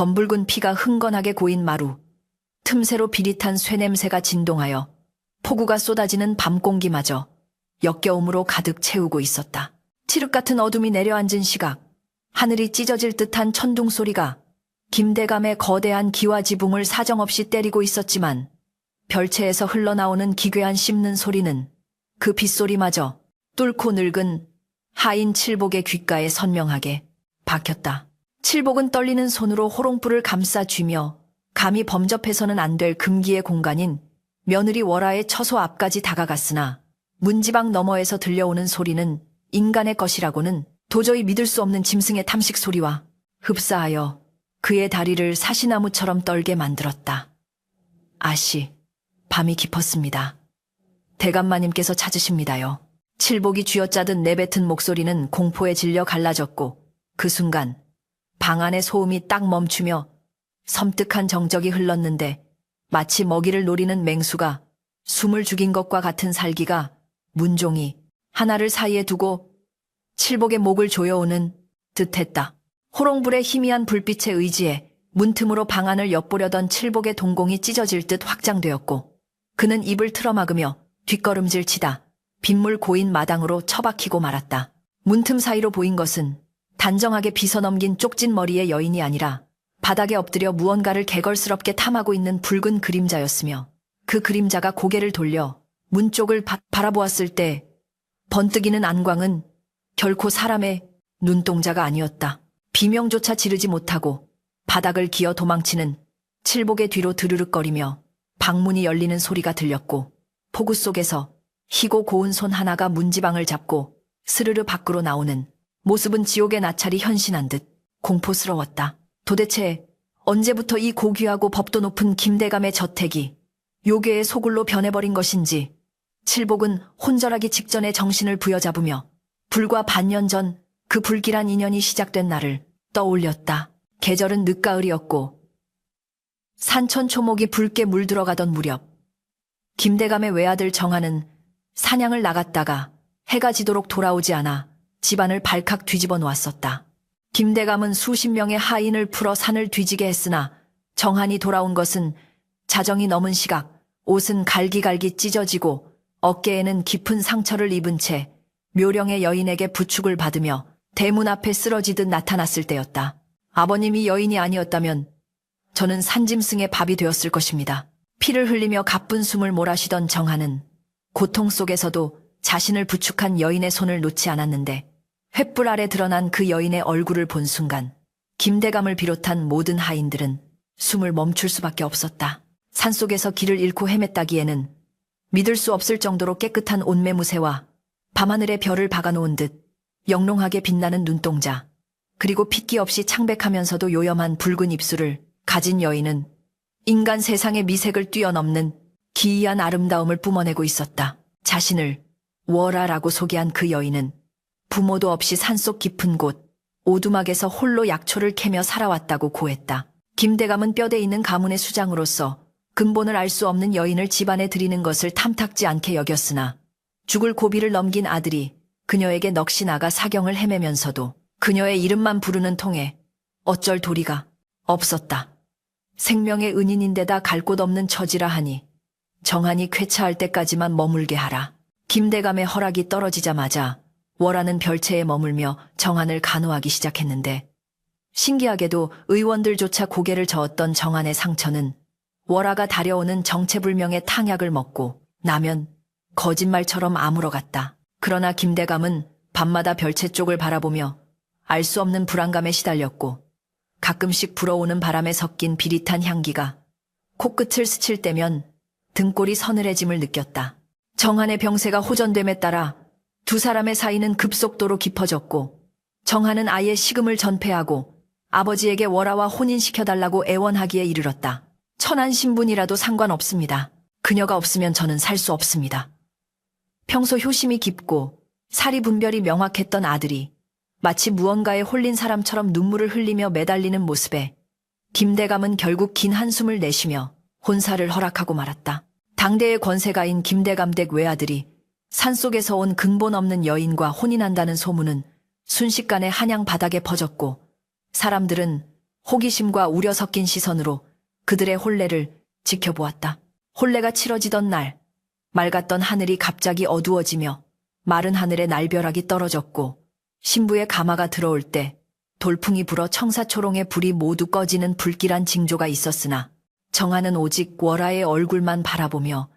검붉은 피가 흥건하게 고인 마루, 틈새로 비릿한 쇠냄새가 진동하여 폭우가 쏟아지는 밤 공기마저 역겨움으로 가득 채우고 있었다. 칠흑 같은 어둠이 내려앉은 시각, 하늘이 찢어질 듯한 천둥 소리가 김대감의 거대한 기와 지붕을 사정없이 때리고 있었지만 별채에서 흘러나오는 기괴한 씹는 소리는 그 빗소리마저 뚫고 늙은 하인 칠복의 귓가에 선명하게 박혔다. 칠복은 떨리는 손으로 호롱불을 감싸 쥐며 감히 범접해서는 안 될 금기의 공간인 며느리 월화의 처소 앞까지 다가갔으나 문지방 너머에서 들려오는 소리는 인간의 것이라고는 도저히 믿을 수 없는 짐승의 탐식 소리와 흡사하여 그의 다리를 사시나무처럼 떨게 만들었다. 아씨, 밤이 깊었습니다. 대감마님께서 찾으십니다요. 칠복이 쥐어짜듯 내뱉은 목소리는 공포에 질려 갈라졌고 그 순간 방 안의 소음이 딱 멈추며 섬뜩한 정적이 흘렀는데 마치 먹이를 노리는 맹수가 숨을 죽인 것과 같은 살기가 문종이 하나를 사이에 두고 칠복의 목을 조여오는 듯했다. 호롱불의 희미한 불빛에 의지해 문틈으로 방 안을 엿보려던 칠복의 동공이 찢어질 듯 확장되었고 그는 입을 틀어막으며 뒷걸음질 치다 빗물 고인 마당으로 처박히고 말았다. 문틈 사이로 보인 것은 단정하게 빗어넘긴 쪽진 머리의 여인이 아니라 바닥에 엎드려 무언가를 개걸스럽게 탐하고 있는 붉은 그림자였으며 그 그림자가 고개를 돌려 문 쪽을 바라보았을 때 번뜩이는 안광은 결코 사람의 눈동자가 아니었다. 비명조차 지르지 못하고 바닥을 기어 도망치는 칠복의 뒤로 드르륵거리며 방문이 열리는 소리가 들렸고 폭우 속에서 희고 고운 손 하나가 문지방을 잡고 스르르 밖으로 나오는 모습은 지옥의 나찰이 현신한 듯 공포스러웠다. 도대체 언제부터 이 고귀하고 법도 높은 김대감의 저택이 요괴의 소굴로 변해버린 것인지 칠복은 혼절하기 직전에 정신을 부여잡으며 불과 반년 전 그 불길한 인연이 시작된 날을 떠올렸다. 계절은 늦가을이었고 산천 초목이 붉게 물들어가던 무렵 김대감의 외아들 정하는 사냥을 나갔다가 해가 지도록 돌아오지 않아 집안을 발칵 뒤집어 놓았었다. 김대감은 수십 명의 하인을 풀어 산을 뒤지게 했으나 정한이 돌아온 것은 자정이 넘은 시각 옷은 갈기갈기 찢어지고 어깨에는 깊은 상처를 입은 채 묘령의 여인에게 부축을 받으며 대문 앞에 쓰러지듯 나타났을 때였다. 아버님이 여인이 아니었다면 저는 산짐승의 밥이 되었을 것입니다. 피를 흘리며 가쁜 숨을 몰아쉬던 정한은 고통 속에서도 자신을 부축한 여인의 손을 놓지 않았는데 횃불 아래 드러난 그 여인의 얼굴을 본 순간 김대감을 비롯한 모든 하인들은 숨을 멈출 수밖에 없었다. 산속에서 길을 잃고 헤맸다기에는 믿을 수 없을 정도로 깨끗한 옷매무새와 밤하늘에 별을 박아놓은 듯 영롱하게 빛나는 눈동자, 그리고 핏기 없이 창백하면서도 요염한 붉은 입술을 가진 여인은 인간 세상의 미색을 뛰어넘는 기이한 아름다움을 뿜어내고 있었다. 자신을 월화라고 소개한 그 여인은 부모도 없이 산속 깊은 곳 오두막에서 홀로 약초를 캐며 살아왔다고 고했다. 김대감은 뼈대 있는 가문의 수장으로서 근본을 알 수 없는 여인을 집안에 들이는 것을 탐탁지 않게 여겼으나 죽을 고비를 넘긴 아들이 그녀에게 넋이 나가 사경을 헤매면서도 그녀의 이름만 부르는 통에 어쩔 도리가 없었다. 생명의 은인인데다 갈 곳 없는 처지라 하니 정한이 쾌차할 때까지만 머물게 하라. 김대감의 허락이 떨어지자마자 월화는 별채에 머물며 정한을 간호하기 시작했는데 신기하게도 의원들조차 고개를 저었던 정한의 상처는 월화가 다려오는 정체불명의 탕약을 먹고 나면 거짓말처럼 아물어갔다. 그러나 김대감은 밤마다 별채 쪽을 바라보며 알 수 없는 불안감에 시달렸고 가끔씩 불어오는 바람에 섞인 비릿한 향기가 코끝을 스칠 때면 등골이 서늘해짐을 느꼈다. 정한의 병세가 호전됨에 따라 두 사람의 사이는 급속도로 깊어졌고 정한은 아예 식음을 전폐하고 아버지에게 월화와 혼인시켜달라고 애원하기에 이르렀다. 천한 신분이라도 상관없습니다. 그녀가 없으면 저는 살 수 없습니다. 평소 효심이 깊고 사리 분별이 명확했던 아들이 마치 무언가에 홀린 사람처럼 눈물을 흘리며 매달리는 모습에 김대감은 결국 긴 한숨을 내쉬며 혼사를 허락하고 말았다. 당대의 권세가인 김대감 댁 외아들이 산속에서 온 근본 없는 여인과 혼인한다는 소문은 순식간에 한양 바닥에 퍼졌고 사람들은 호기심과 우려 섞인 시선으로 그들의 혼례를 지켜보았다. 혼례가 치러지던 날, 맑았던 하늘이 갑자기 어두워지며 마른 하늘에 날벼락이 떨어졌고 신부의 가마가 들어올 때 돌풍이 불어 청사초롱의 불이 모두 꺼지는 불길한 징조가 있었으나 정하는 오직 월아의 얼굴만 바라보며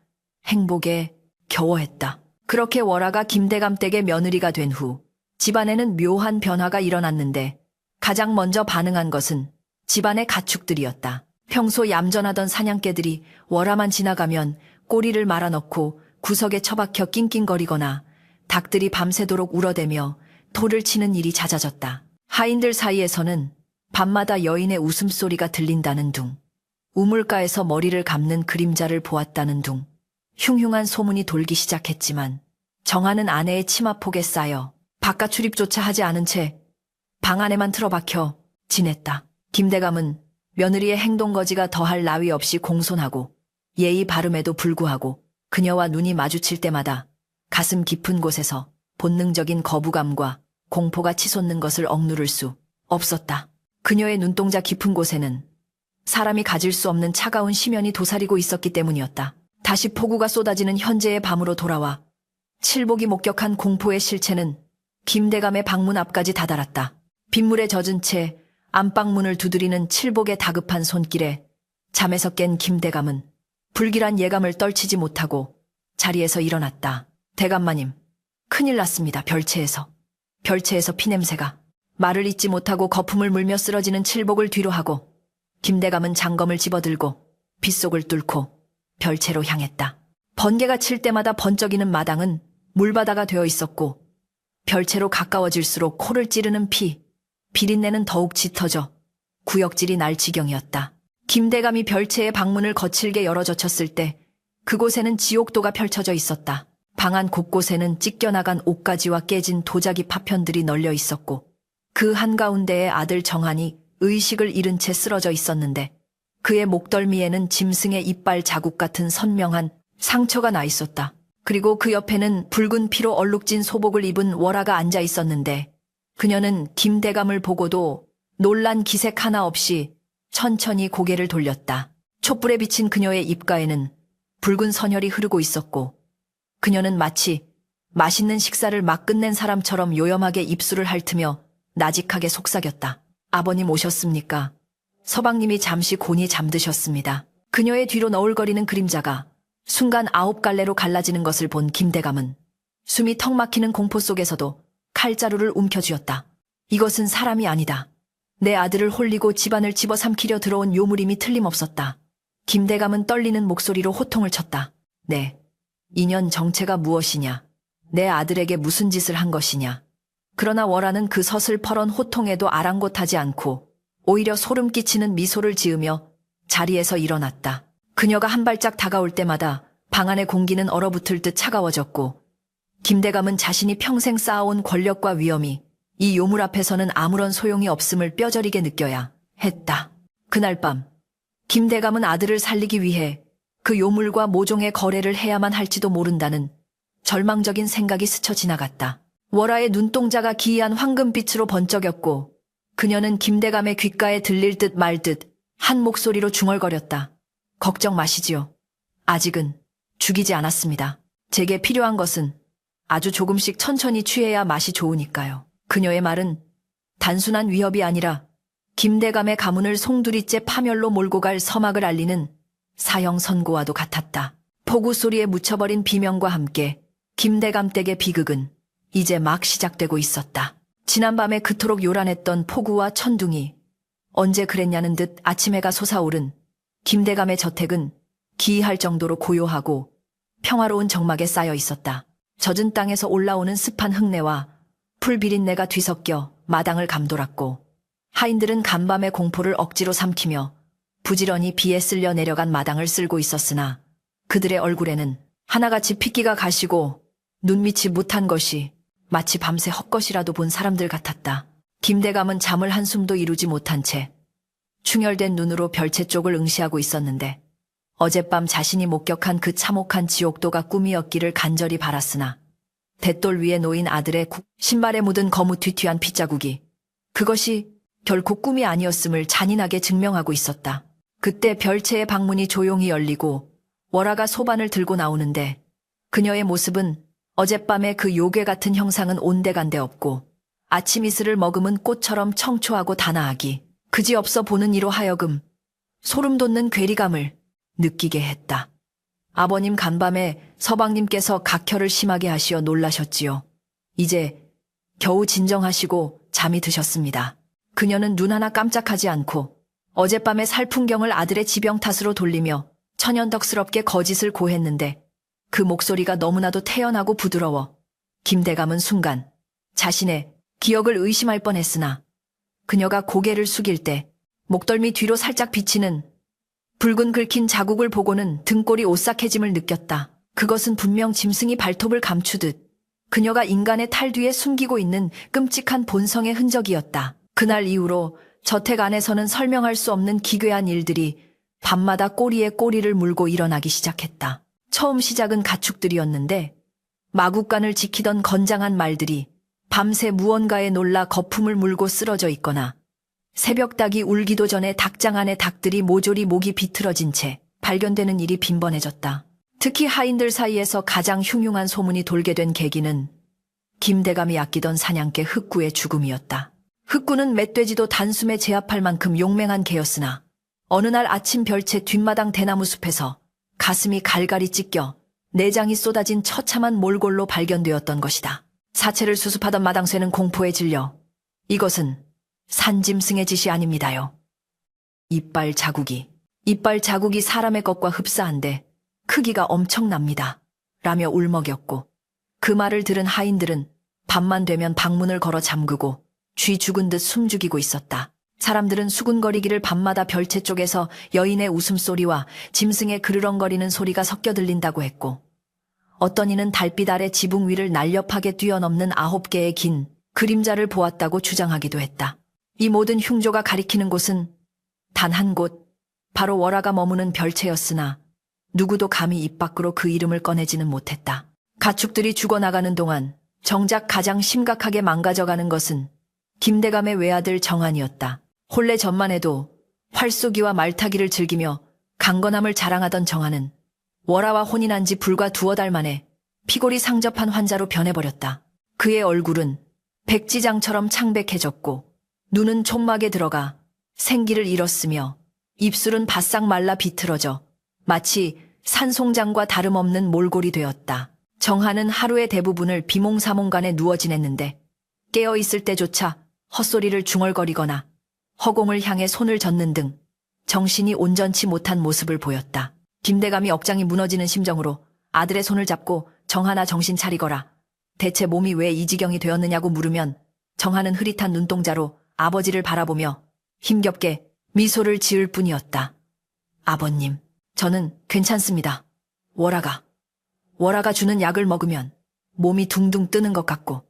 행복에 겨워했다. 그렇게 월아가 김대감 댁의 며느리가 된 후 집안에는 묘한 변화가 일어났는데 가장 먼저 반응한 것은 집안의 가축들이었다. 평소 얌전하던 사냥개들이 월아만 지나가면 꼬리를 말아넣고 구석에 처박혀 낑낑거리거나 닭들이 밤새도록 울어대며 돌을 치는 일이 잦아졌다. 하인들 사이에서는 밤마다 여인의 웃음소리가 들린다는 둥, 우물가에서 머리를 감는 그림자를 보았다는 둥, 흉흉한 소문이 돌기 시작했지만 정하는 아내의 치마폭에 쌓여 바깥 출입조차 하지 않은 채 방 안에만 틀어박혀 지냈다. 김대감은 며느리의 행동거지가 더할 나위 없이 공손하고 예의 바름에도 불구하고 그녀와 눈이 마주칠 때마다 가슴 깊은 곳에서 본능적인 거부감과 공포가 치솟는 것을 억누를 수 없었다. 그녀의 눈동자 깊은 곳에는 사람이 가질 수 없는 차가운 심연이 도사리고 있었기 때문이었다. 다시 폭우가 쏟아지는 현재의 밤으로 돌아와 칠복이 목격한 공포의 실체는 김대감의 방문 앞까지 다다랐다. 빗물에 젖은 채 안방문을 두드리는 칠복의 다급한 손길에 잠에서 깬 김대감은 불길한 예감을 떨치지 못하고 자리에서 일어났다. 대감마님, 큰일 났습니다. 별채에서 피냄새가. 말을 잇지 못하고 거품을 물며 쓰러지는 칠복을 뒤로 하고 김대감은 장검을 집어들고 빗속을 뚫고 별채로 향했다. 번개가 칠 때마다 번쩍이는 마당은 물바다가 되어 있었고 별채로 가까워질수록 코를 찌르는 비린내는 더욱 짙어져 구역질이 날 지경이었다. 김대감이 별채의 방문을 거칠게 열어젖혔을 때 그곳에는 지옥도가 펼쳐져 있었다. 방 안 곳곳에는 찢겨나간 옷가지와 깨진 도자기 파편들이 널려 있었고 그 한가운데에 아들 정한이 의식을 잃은 채 쓰러져 있었는데 그의 목덜미에는 짐승의 이빨 자국 같은 선명한 상처가 나 있었다. 그리고 그 옆에는 붉은 피로 얼룩진 소복을 입은 월아가 앉아 있었는데 그녀는 김대감을 보고도 놀란 기색 하나 없이 천천히 고개를 돌렸다. 촛불에 비친 그녀의 입가에는 붉은 선혈이 흐르고 있었고 그녀는 마치 맛있는 식사를 막 끝낸 사람처럼 요염하게 입술을 핥으며 나직하게 속삭였다. 아버님 오셨습니까? 서방님이 잠시 곤히 잠드셨습니다. 그녀의 뒤로 너울거리는 그림자가 순간 9갈래로 갈라지는 것을 본 김대감은 숨이 턱 막히는 공포 속에서도 칼자루를 움켜쥐었다. 이것은 사람이 아니다. 내 아들을 홀리고 집안을 집어삼키려 들어온 요물임이 틀림없었다. 김대감은 떨리는 목소리로 호통을 쳤다. 네, 인연 정체가 무엇이냐? 내 아들에게 무슨 짓을 한 것이냐? 그러나 월아는 그 서슬퍼런 호통에도 아랑곳하지 않고 오히려 소름 끼치는 미소를 지으며 자리에서 일어났다. 그녀가 한 발짝 다가올 때마다 방 안의 공기는 얼어붙을 듯 차가워졌고 김대감은 자신이 평생 쌓아온 권력과 위엄이 이 요물 앞에서는 아무런 소용이 없음을 뼈저리게 느껴야 했다. 그날 밤 김대감은 아들을 살리기 위해 그 요물과 모종의 거래를 해야만 할지도 모른다는 절망적인 생각이 스쳐 지나갔다. 월아의 눈동자가 기이한 황금빛으로 번쩍였고 그녀는 김대감의 귓가에 들릴 듯 말 듯 한 목소리로 중얼거렸다. 걱정 마시지요. 아직은 죽이지 않았습니다. 제게 필요한 것은 아주 조금씩 천천히 취해야 맛이 좋으니까요. 그녀의 말은 단순한 위협이 아니라 김대감의 가문을 송두리째 파멸로 몰고 갈 서막을 알리는 사형 선고와도 같았다. 폭우 소리에 묻혀버린 비명과 함께 김대감 댁의 비극은 이제 막 시작되고 있었다. 지난밤에 그토록 요란했던 폭우와 천둥이 언제 그랬냐는 듯 아침 해가 솟아오른 김대감의 저택은 기이할 정도로 고요하고 평화로운 정막에 쌓여 있었다. 젖은 땅에서 올라오는 습한 흙내와 풀 비린내가 뒤섞여 마당을 감돌았고 하인들은 간밤의 공포를 억지로 삼키며 부지런히 비에 쓸려 내려간 마당을 쓸고 있었으나 그들의 얼굴에는 하나같이 핏기가 가시고 눈밑이 못한 것이 마치 밤새 헛것이라도 본 사람들 같았다. 김대감은 잠을 한숨도 이루지 못한 채 충혈된 눈으로 별채 쪽을 응시하고 있었는데 어젯밤 자신이 목격한 그 참혹한 지옥도가 꿈이었기를 간절히 바랐으나 뱃돌 위에 놓인 아들의 신발에 묻은 거무튀튀한 핏자국이 그것이 결코 꿈이 아니었음을 잔인하게 증명하고 있었다. 그때 별채의 방문이 조용히 열리고 월아가 소반을 들고 나오는데 그녀의 모습은 어젯밤의 그 요괴 같은 형상은 온데간데 없고 아침 이슬을 머금은 꽃처럼 청초하고 단아하기 그지없어 보는 이로 하여금 소름 돋는 괴리감을 느끼게 했다. 아버님 간밤에 서방님께서 각혈을 심하게 하시어 놀라셨지요. 이제 겨우 진정하시고 잠이 드셨습니다. 그녀는 눈 하나 깜짝하지 않고 어젯밤의 살풍경을 아들의 지병 탓으로 돌리며 천연덕스럽게 거짓을 고했는데 그 목소리가 너무나도 태연하고 부드러워 김대감은 순간 자신의 기억을 의심할 뻔했으나 그녀가 고개를 숙일 때 목덜미 뒤로 살짝 비치는 붉은 긁힌 자국을 보고는 등골이 오싹해짐을 느꼈다. 그것은 분명 짐승이 발톱을 감추듯 그녀가 인간의 탈 뒤에 숨기고 있는 끔찍한 본성의 흔적이었다. 그날 이후로 저택 안에서는 설명할 수 없는 기괴한 일들이 밤마다 꼬리에 꼬리를 물고 일어나기 시작했다. 처음 시작은 가축들이었는데 마구간을 지키던 건장한 말들이 밤새 무언가에 놀라 거품을 물고 쓰러져 있거나 새벽 닭이 울기도 전에 닭장 안의 닭들이 모조리 목이 비틀어진 채 발견되는 일이 빈번해졌다. 특히 하인들 사이에서 가장 흉흉한 소문이 돌게 된 계기는 김대감이 아끼던 사냥개 흑구의 죽음이었다. 흑구는 멧돼지도 단숨에 제압할 만큼 용맹한 개였으나 어느 날 아침 별채 뒷마당 대나무 숲에서 가슴이 갈갈이 찢겨 내장이 쏟아진 처참한 몰골로 발견되었던 것이다. 사체를 수습하던 마당쇠는 공포에 질려 이것은 산짐승의 짓이 아닙니다요. 이빨 자국이 사람의 것과 흡사한데 크기가 엄청납니다. 라며 울먹였고 그 말을 들은 하인들은 밤만 되면 방문을 걸어 잠그고 쥐 죽은 듯 숨죽이고 있었다. 사람들은 수군거리기를 밤마다 별채 쪽에서 여인의 웃음소리와 짐승의 그르렁거리는 소리가 섞여 들린다고 했고 어떤 이는 달빛 아래 지붕 위를 날렵하게 뛰어넘는 9개의 긴 그림자를 보았다고 주장하기도 했다. 이 모든 흉조가 가리키는 곳은 단 한 곳, 바로 월아가 머무는 별채였으나 누구도 감히 입 밖으로 그 이름을 꺼내지는 못했다. 가축들이 죽어나가는 동안 정작 가장 심각하게 망가져가는 것은 김대감의 외아들 정한이었다. 혼례 전만 해도 활쏘기와 말타기를 즐기며 강건함을 자랑하던 정한은 월아와 혼인한 지 불과 2달 만에 피골이 상접한 환자로 변해버렸다. 그의 얼굴은 백지장처럼 창백해졌고 눈은 촉막에 들어가 생기를 잃었으며 입술은 바싹 말라 비틀어져 마치 산송장과 다름없는 몰골이 되었다. 정한은 하루의 대부분을 비몽사몽간에 누워 지냈는데 깨어있을 때조차 헛소리를 중얼거리거나 허공을 향해 손을 젓는 등 정신이 온전치 못한 모습을 보였다. 김대감이 억장이 무너지는 심정으로 아들의 손을 잡고 정한아 정신 차리거라. 대체 몸이 왜 이 지경이 되었느냐고 물으면 정한은 흐릿한 눈동자로 아버지를 바라보며 힘겹게 미소를 지을 뿐이었다. 아버님, 저는 괜찮습니다. 월아가 주는 약을 먹으면 몸이 둥둥 뜨는 것 같고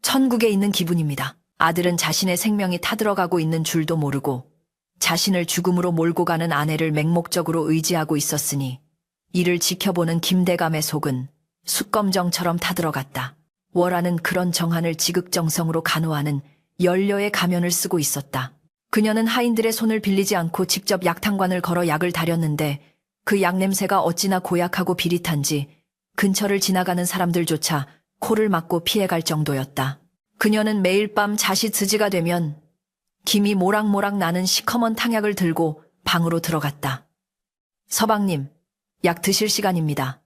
천국에 있는 기분입니다. 아들은 자신의 생명이 타들어가고 있는 줄도 모르고 자신을 죽음으로 몰고 가는 아내를 맹목적으로 의지하고 있었으니 이를 지켜보는 김대감의 속은 숯검정처럼 타들어갔다. 월아는 그런 정한을 지극정성으로 간호하는 연료의 가면을 쓰고 있었다. 그녀는 하인들의 손을 빌리지 않고 직접 약탕관을 걸어 약을 다렸는데 그 약 냄새가 어찌나 고약하고 비릿한지 근처를 지나가는 사람들조차 코를 막고 피해갈 정도였다. 그녀는 매일 밤 자시 드지가 되면 김이 모락모락 나는 시커먼 탕약을 들고 방으로 들어갔다. 서방님, 약 드실 시간입니다.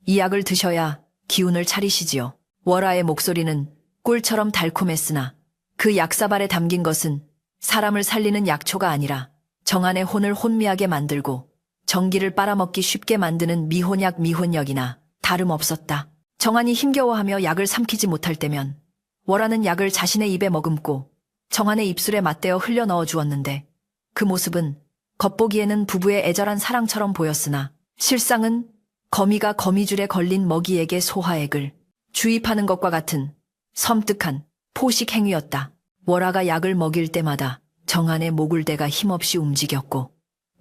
이 약을 드셔야 기운을 차리시지요. 월아의 목소리는 꿀처럼 달콤했으나 그 약사발에 담긴 것은 사람을 살리는 약초가 아니라 정한의 혼을 혼미하게 만들고 전기를 빨아먹기 쉽게 만드는 미혼약이나 다름없었다. 정한이 힘겨워하며 약을 삼키지 못할 때면 월아는 약을 자신의 입에 머금고 정한의 입술에 맞대어 흘려 넣어 주었는데 그 모습은 겉보기에는 부부의 애절한 사랑처럼 보였으나 실상은 거미가 거미줄에 걸린 먹이에게 소화액을 주입하는 것과 같은 섬뜩한 포식 행위였다. 월아가 약을 먹일 때마다 정한의 목을대가 힘없이 움직였고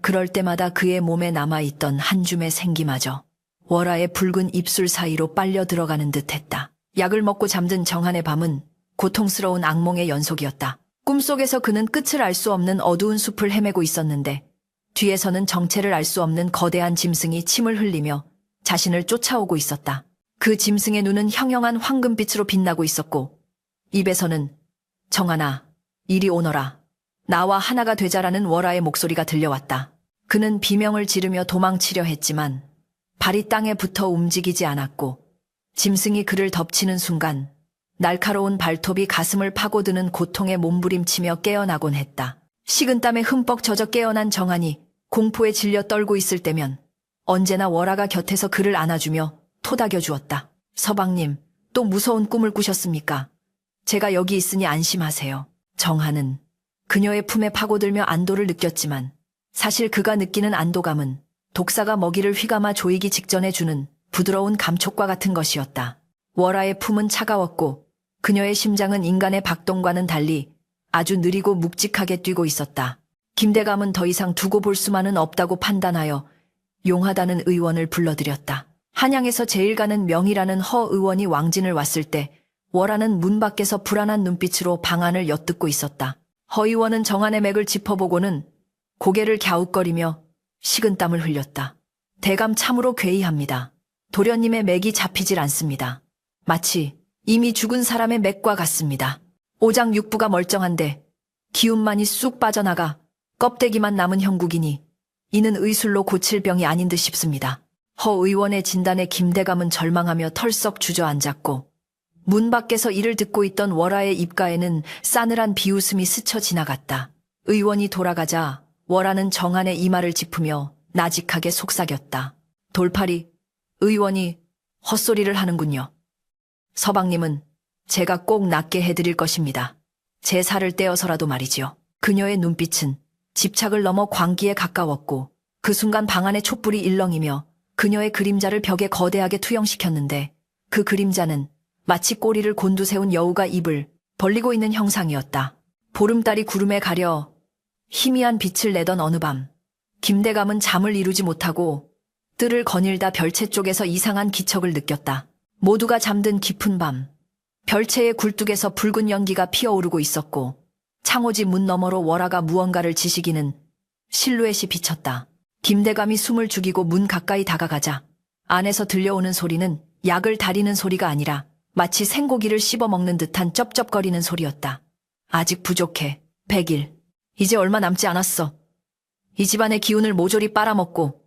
그럴 때마다 그의 몸에 남아있던 한 줌의 생기마저 월아의 붉은 입술 사이로 빨려 들어가는 듯했다. 약을 먹고 잠든 정한의 밤은 고통스러운 악몽의 연속이었다. 꿈속에서 그는 끝을 알 수 없는 어두운 숲을 헤매고 있었는데 뒤에서는 정체를 알 수 없는 거대한 짐승이 침을 흘리며 자신을 쫓아오고 있었다. 그 짐승의 눈은 형형한 황금빛으로 빛나고 있었고 입에서는 정하나, 이리 오너라. 나와 하나가 되자라는 월하의 목소리가 들려왔다. 그는 비명을 지르며 도망치려 했지만 발이 땅에 붙어 움직이지 않았고 짐승이 그를 덮치는 순간 날카로운 발톱이 가슴을 파고드는 고통에 몸부림치며 깨어나곤 했다. 식은땀에 흠뻑 젖어 깨어난 정한이 공포에 질려 떨고 있을 때면 언제나 월하가 곁에서 그를 안아주며 토닥여 주었다. 서방님, 또 무서운 꿈을 꾸셨습니까? 제가 여기 있으니 안심하세요. 정한은 그녀의 품에 파고들며 안도를 느꼈지만 사실 그가 느끼는 안도감은 독사가 먹이를 휘감아 조이기 직전에 주는 부드러운 감촉과 같은 것이었다. 월하의 품은 차가웠고 그녀의 심장은 인간의 박동과는 달리 아주 느리고 묵직하게 뛰고 있었다. 김대감은 더 이상 두고 볼 수만은 없다고 판단하여 용하다는 의원을 불러들였다. 한양에서 제일 가는 명이라는 허 의원이 왕진을 왔을 때 월하는 문 밖에서 불안한 눈빛으로 방안을 엿듣고 있었다. 허 의원은 정한의 맥을 짚어보고는 고개를 갸웃거리며 식은땀을 흘렸다. 대감 참으로 괴이합니다. 도련님의 맥이 잡히질 않습니다. 마치 이미 죽은 사람의 맥과 같습니다. 오장육부가 멀쩡한데 기운만이 쑥 빠져나가 껍데기만 남은 형국이니 이는 의술로 고칠 병이 아닌 듯 싶습니다. 허 의원의 진단에 김대감은 절망하며 털썩 주저앉았고 문 밖에서 이를 듣고 있던 월하의 입가에는 싸늘한 비웃음이 스쳐 지나갔다. 의원이 돌아가자 월하는 정한의 이마를 짚으며 나직하게 속삭였다. 돌팔이, 의원이 헛소리를 하는군요. 서방님은 제가 꼭 낫게 해드릴 것입니다. 제 살을 떼어서라도 말이지요. 그녀의 눈빛은 집착을 넘어 광기에 가까웠고 그 순간 방 안의 촛불이 일렁이며 그녀의 그림자를 벽에 거대하게 투영시켰는데 그 그림자는 마치 꼬리를 곤두세운 여우가 입을 벌리고 있는 형상이었다. 보름달이 구름에 가려 희미한 빛을 내던 어느 밤 김대감은 잠을 이루지 못하고 뜰을 거닐다 별채 쪽에서 이상한 기척을 느꼈다. 모두가 잠든 깊은 밤 별채의 굴뚝에서 붉은 연기가 피어오르고 있었고 창호지 문 너머로 월하가 무언가를 지시기는 실루엣이 비쳤다. 김대감이 숨을 죽이고 문 가까이 다가가자 안에서 들려오는 소리는 약을 다리는 소리가 아니라 마치 생고기를 씹어먹는 듯한 쩝쩝거리는 소리였다. 아직 부족해. 100일. 이제 얼마 남지 않았어. 이 집안의 기운을 모조리 빨아먹고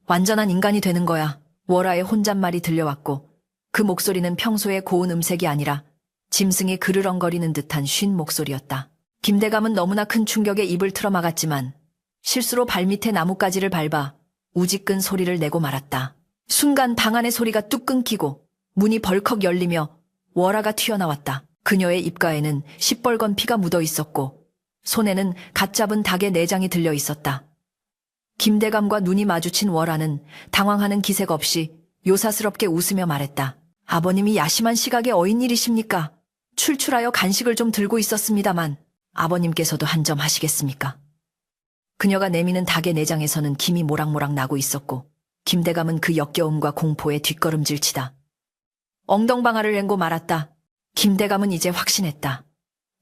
완전한 인간이 되는 거야. 월하의 혼잣말이 들려왔고 그 목소리는 평소의 고운 음색이 아니라 짐승이 그르렁거리는 듯한 쉰 목소리였다. 김대감은 너무나 큰 충격에 입을 틀어막았지만 실수로 발밑에 나뭇가지를 밟아 우지끈 소리를 내고 말았다. 순간 방 안의 소리가 뚝 끊기고 문이 벌컥 열리며 월하가 튀어나왔다. 그녀의 입가에는 시뻘건 피가 묻어 있었고 손에는 갓 잡은 닭의 내장이 들려 있었다. 김대감과 눈이 마주친 월하는 당황하는 기색 없이 요사스럽게 웃으며 말했다. 아버님이 야심한 시각에 어인 일이십니까? 출출하여 간식을 좀 들고 있었습니다만 아버님께서도 한 점 하시겠습니까? 그녀가 내미는 닭의 내장에서는 김이 모락모락 나고 있었고 김대감은 그 역겨움과 공포에 뒷걸음질치다 엉덩방아를 헹고 말았다. 김대감은 이제 확신했다.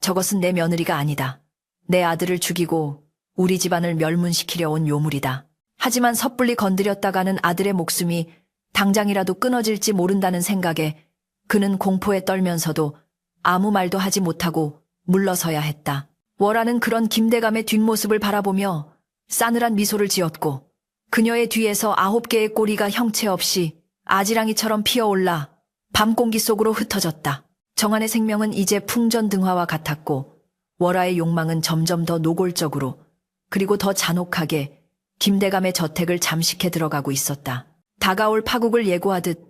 저것은 내 며느리가 아니다. 내 아들을 죽이고 우리 집안을 멸문시키려 온 요물이다. 하지만 섣불리 건드렸다가는 아들의 목숨이 당장이라도 끊어질지 모른다는 생각에 그는 공포에 떨면서도 아무 말도 하지 못하고 물러서야 했다. 월하는 그런 김대감의 뒷모습을 바라보며 싸늘한 미소를 지었고 그녀의 뒤에서 9개의 꼬리가 형체 없이 아지랑이처럼 피어올라 밤공기 속으로 흩어졌다. 정한의 생명은 이제 풍전등화와 같았고 월하의 욕망은 점점 더 노골적으로 그리고 더 잔혹하게 김대감의 저택을 잠식해 들어가고 있었다. 다가올 파국을 예고하듯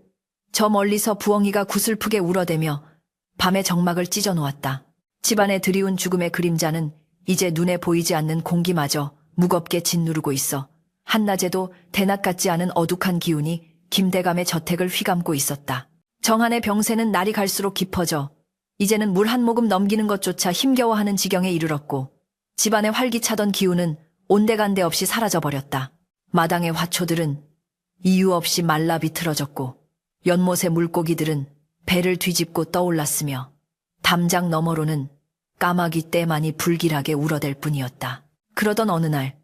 저 멀리서 부엉이가 구슬프게 울어대며 밤의 정막을 찢어놓았다. 집안의 드리운 죽음의 그림자는 이제 눈에 보이지 않는 공기마저 무겁게 짓누르고 있어 한낮에도 대낮 같지 않은 어둑한 기운이 김대감의 저택을 휘감고 있었다. 정한의 병세는 날이 갈수록 깊어져 이제는 물 한 모금 넘기는 것조차 힘겨워하는 지경에 이르렀고 집안에 활기차던 기운은 온데간데 없이 사라져버렸다. 마당의 화초들은 이유 없이 말라 비틀어졌고 연못의 물고기들은 배를 뒤집고 떠올랐으며 담장 너머로는 까마귀 떼만이 불길하게 울어댈 뿐이었다. 그러던 어느 날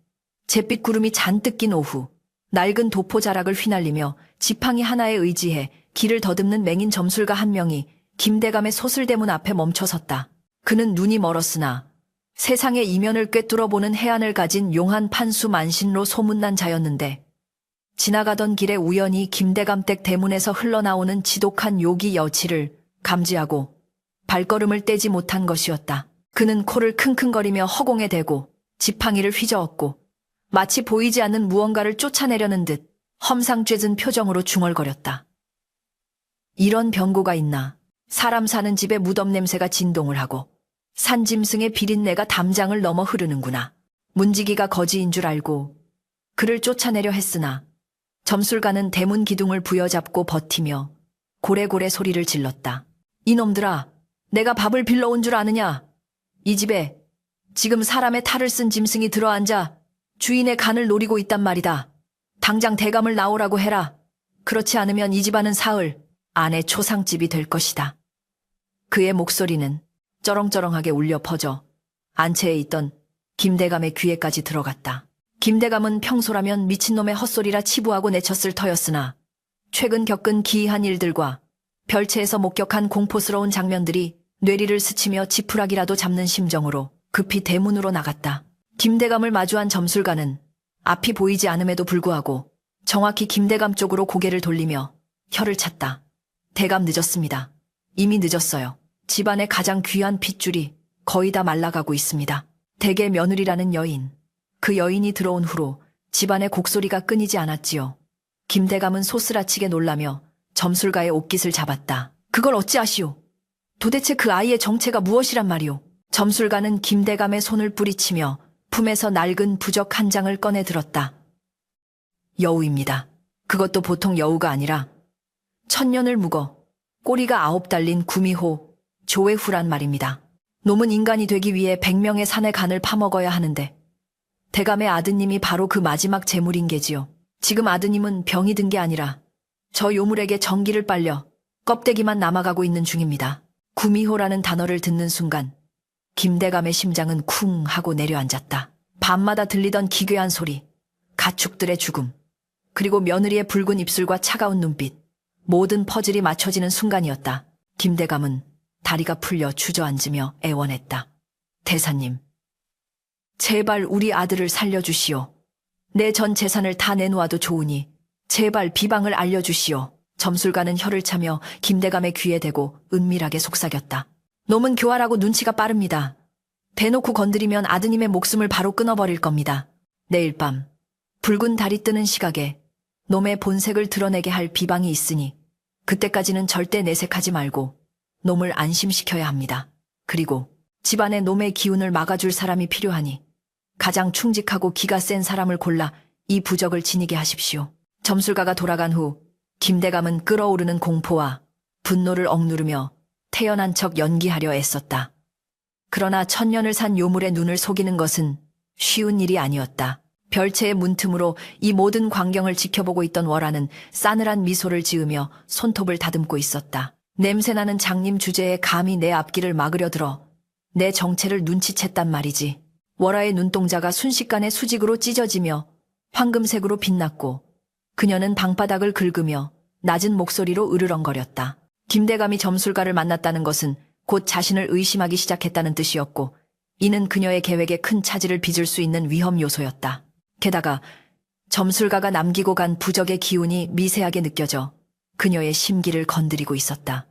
잿빛 구름이 잔뜩 낀 오후 낡은 도포 자락을 휘날리며 지팡이 하나에 의지해 길을 더듬는 맹인 점술가 한 명이 김대감의 소슬대문 앞에 멈춰섰다. 그는 눈이 멀었으나 세상의 이면을 꿰뚫어보는 해안을 가진 용한 판수 만신로 소문난 자였는데 지나가던 길에 우연히 김대감 댁 대문에서 흘러나오는 지독한 요기 여치를 감지하고 발걸음을 떼지 못한 것이었다. 그는 코를 킁킁거리며 허공에 대고 지팡이를 휘저었고 마치 보이지 않는 무언가를 쫓아내려는 듯 험상궂은 표정으로 중얼거렸다. 이런 병고가 있나. 사람 사는 집에 무덤 냄새가 진동을 하고 산짐승의 비린내가 담장을 넘어 흐르는구나. 문지기가 거지인 줄 알고 그를 쫓아내려 했으나 점술가는 대문 기둥을 부여잡고 버티며 고래고래 소리를 질렀다. 이놈들아, 내가 밥을 빌러온 줄 아느냐? 이 집에 지금 사람의 탈을 쓴 짐승이 들어앉아 주인의 간을 노리고 있단 말이다. 당장 대감을 나오라고 해라. 그렇지 않으면 이 집안은 사흘 안에 초상집이 될 것이다. 그의 목소리는 쩌렁쩌렁하게 울려 퍼져 안채에 있던 김대감의 귀에까지 들어갔다. 김대감은 평소라면 미친놈의 헛소리라 치부하고 내쳤을 터였으나 최근 겪은 기이한 일들과 별채에서 목격한 공포스러운 장면들이 뇌리를 스치며 지푸라기라도 잡는 심정으로 급히 대문으로 나갔다. 김대감을 마주한 점술가는 앞이 보이지 않음에도 불구하고 정확히 김대감 쪽으로 고개를 돌리며 혀를 찼다. 대감 늦었습니다. 이미 늦었어요. 집안의 가장 귀한 핏줄이 거의 다 말라가고 있습니다. 댁의 며느리라는 여인. 그 여인이 들어온 후로 집안의 곡소리가 끊이지 않았지요. 김대감은 소스라치게 놀라며 점술가의 옷깃을 잡았다. 그걸 어찌아시오? 도대체 그 아이의 정체가 무엇이란 말이오? 점술가는 김대감의 손을 뿌리치며 품에서 낡은 부적 한 장을 꺼내 들었다. 여우입니다. 그것도 보통 여우가 아니라 천년을 묵어 꼬리가 9 달린 구미호 조회후란 말입니다. 놈은 인간이 되기 위해 100명의 산의 간을 파먹어야 하는데 대감의 아드님이 바로 그 마지막 재물인 게지요. 지금 아드님은 병이 든 게 아니라 저 요물에게 전기를 빨려 껍데기만 남아가고 있는 중입니다. 구미호라는 단어를 듣는 순간 김대감의 심장은 쿵 하고 내려앉았다. 밤마다 들리던 기괴한 소리, 가축들의 죽음, 그리고 며느리의 붉은 입술과 차가운 눈빛, 모든 퍼즐이 맞춰지는 순간이었다. 김대감은 다리가 풀려 주저앉으며 애원했다. 대사님, 제발 우리 아들을 살려주시오. 내 전 재산을 다 내놓아도 좋으니 제발 비방을 알려주시오. 점술가는 혀를 차며 김대감의 귀에 대고 은밀하게 속삭였다. 놈은 교활하고 눈치가 빠릅니다. 대놓고 건드리면 아드님의 목숨을 바로 끊어버릴 겁니다. 내일 밤 붉은 달이 뜨는 시각에 놈의 본색을 드러내게 할 비방이 있으니 그때까지는 절대 내색하지 말고 놈을 안심시켜야 합니다. 그리고 집안에 놈의 기운을 막아줄 사람이 필요하니 가장 충직하고 기가 센 사람을 골라 이 부적을 지니게 하십시오. 점술가가 돌아간 후 김대감은 끓어오르는 공포와 분노를 억누르며 태연한 척 연기하려 애썼다. 그러나 천년을 산 요물의 눈을 속이는 것은 쉬운 일이 아니었다. 별채의 문틈으로 이 모든 광경을 지켜보고 있던 월화는 싸늘한 미소를 지으며 손톱을 다듬고 있었다. 냄새나는 장님 주제에 감히 내 앞길을 막으려 들어 내 정체를 눈치챘단 말이지. 월화의 눈동자가 순식간에 수직으로 찢어지며 황금색으로 빛났고 그녀는 방바닥을 긁으며 낮은 목소리로 으르렁거렸다. 김대감이 점술가를 만났다는 것은 곧 자신을 의심하기 시작했다는 뜻이었고 이는 그녀의 계획에 큰 차질을 빚을 수 있는 위험 요소였다. 게다가 점술가가 남기고 간 부적의 기운이 미세하게 느껴져 그녀의 심기를 건드리고 있었다.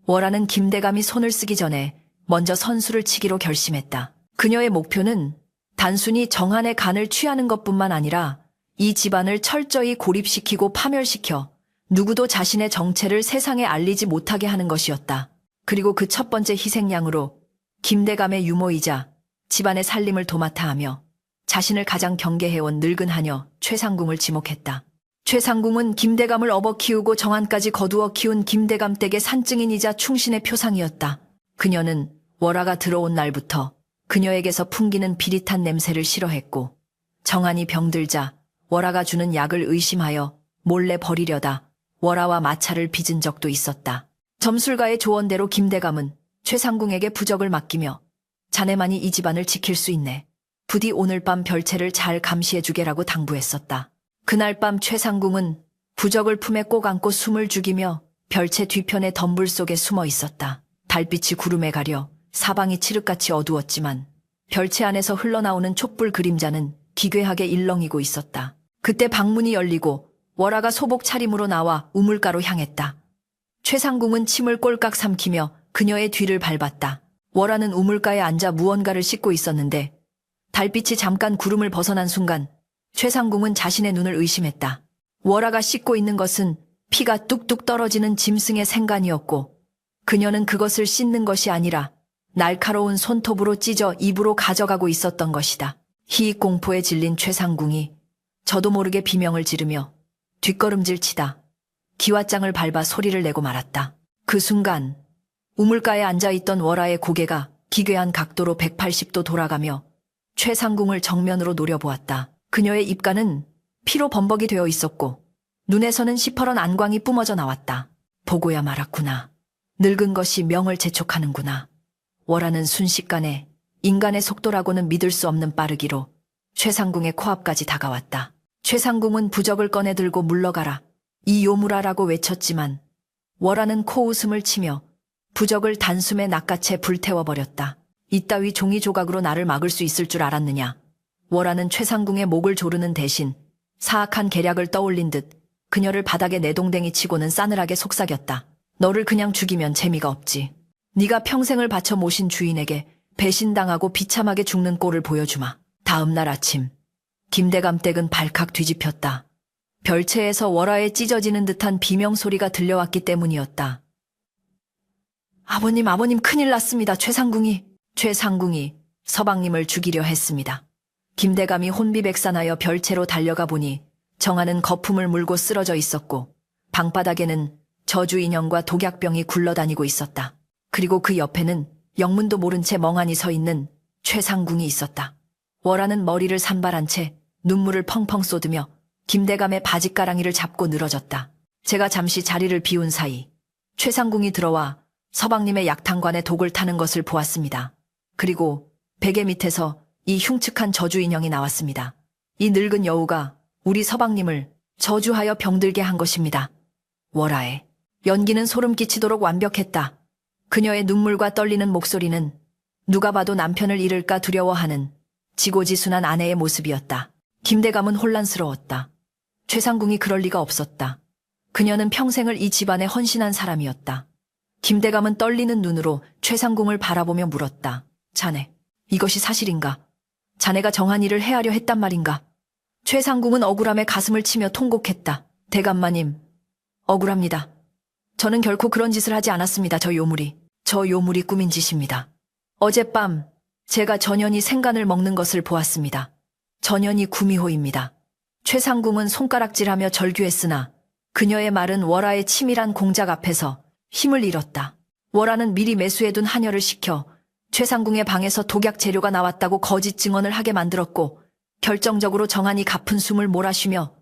월화는 김대감이 손을 쓰기 전에 먼저 선수를 치기로 결심했다. 그녀의 목표는 단순히 정한의 간을 취하는 것뿐만 아니라 이 집안을 철저히 고립시키고 파멸시켜 누구도 자신의 정체를 세상에 알리지 못하게 하는 것이었다. 그리고 그 첫 번째 희생양으로 김대감의 유모이자 집안의 살림을 도맡아 하며 자신을 가장 경계해온 늙은 하녀 최상궁을 지목했다. 최상궁은 김대감을 업어 키우고 정한까지 거두어 키운 김대감 댁의 산증인이자 충신의 표상이었다. 그녀는 월화가 들어온 날부터 그녀에게서 풍기는 비릿한 냄새를 싫어했고 정한이 병들자 월화가 주는 약을 의심하여 몰래 버리려다 월화와 마찰을 빚은 적도 있었다. 점술가의 조언대로 김대감은 최상궁에게 부적을 맡기며 자네만이 이 집안을 지킬 수 있네. 부디 오늘 밤 별채를 잘 감시해주게라고 당부했었다. 그날 밤 최상궁은 부적을 품에 꼭 안고 숨을 죽이며 별채 뒤편의 덤불 속에 숨어 있었다. 달빛이 구름에 가려 사방이 칠흑같이 어두웠지만 별채 안에서 흘러나오는 촛불 그림자는 기괴하게 일렁이고 있었다. 그때 방문이 열리고 월화가 소복 차림으로 나와 우물가로 향했다. 최상궁은 침을 꼴깍 삼키며 그녀의 뒤를 밟았다. 월화는 우물가에 앉아 무언가를 씻고 있었는데 달빛이 잠깐 구름을 벗어난 순간 최상궁은 자신의 눈을 의심했다. 월화가 씻고 있는 것은 피가 뚝뚝 떨어지는 짐승의 생간이었고 그녀는 그것을 씻는 것이 아니라 날카로운 손톱으로 찢어 입으로 가져가고 있었던 것이다. 희익 공포에 질린 최상궁이 저도 모르게 비명을 지르며 뒷걸음질 치다 기왓장을 밟아 소리를 내고 말았다. 그 순간 우물가에 앉아있던 월화의 고개가 기괴한 각도로 180도 돌아가며 최상궁을 정면으로 노려보았다. 그녀의 입가는 피로 범벅이 되어 있었고 눈에서는 시퍼런 안광이 뿜어져 나왔다. 보고야 말았구나. 늙은 것이 명을 재촉하는구나. 월화는 순식간에 인간의 속도라고는 믿을 수 없는 빠르기로 최상궁의 코앞까지 다가왔다. 최상궁은 부적을 꺼내 들고 물러가라. 이 요물아라고 외쳤지만 월화는 코웃음을 치며 부적을 단숨에 낚아채 불태워버렸다. 이따위 종이 조각으로 나를 막을 수 있을 줄 알았느냐. 월화는 최상궁의 목을 조르는 대신 사악한 계략을 떠올린 듯 그녀를 바닥에 내동댕이 치고는 싸늘하게 속삭였다. 너를 그냥 죽이면 재미가 없지. 네가 평생을 바쳐 모신 주인에게 배신당하고 비참하게 죽는 꼴을 보여주마. 다음 날 아침 김대감 댁은 발칵 뒤집혔다. 별채에서 월화에 찢어지는 듯한 비명소리가 들려왔기 때문이었다. 아버님 큰일 났습니다. 최상궁이 서방님을 죽이려 했습니다. 김대감이 혼비백산하여 별채로 달려가 보니 정아는 거품을 물고 쓰러져 있었고 방바닥에는 저주인형과 독약병이 굴러다니고 있었다. 그리고 그 옆에는 영문도 모른 채 멍하니 서 있는 최상궁이 있었다. 월화는 머리를 산발한 채 눈물을 펑펑 쏟으며 김대감의 바짓가랑이를 잡고 늘어졌다. 제가 잠시 자리를 비운 사이 최상궁이 들어와 서방님의 약탕관에 독을 타는 것을 보았습니다. 그리고 베개 밑에서 이 흉측한 저주인형이 나왔습니다. 이 늙은 여우가 우리 서방님을 저주하여 병들게 한 것입니다. 월화의 연기는 소름 끼치도록 완벽했다. 그녀의 눈물과 떨리는 목소리는 누가 봐도 남편을 잃을까 두려워하는 지고지순한 아내의 모습이었다. 김대감은 혼란스러웠다. 최상궁이 그럴 리가 없었다. 그녀는 평생을 이 집안에 헌신한 사람이었다. 김대감은 떨리는 눈으로 최상궁을 바라보며 물었다. 자네, 이것이 사실인가? 자네가 정한 일을 헤아려 했단 말인가? 최상궁은 억울함에 가슴을 치며 통곡했다. 대감마님, 억울합니다. 저는 결코 그런 짓을 하지 않았습니다. 저 요물이 꾸민 짓입니다. 어젯밤 제가 전현이 생간을 먹는 것을 보았습니다. 전현이 구미호입니다. 최상궁은 손가락질하며 절규했으나 그녀의 말은 월화의 치밀한 공작 앞에서 힘을 잃었다. 월화는 미리 매수해둔 한여를 시켜 최상궁의 방에서 독약 재료가 나왔다고 거짓 증언을 하게 만들었고 결정적으로 정한이 가쁜 숨을 몰아쉬며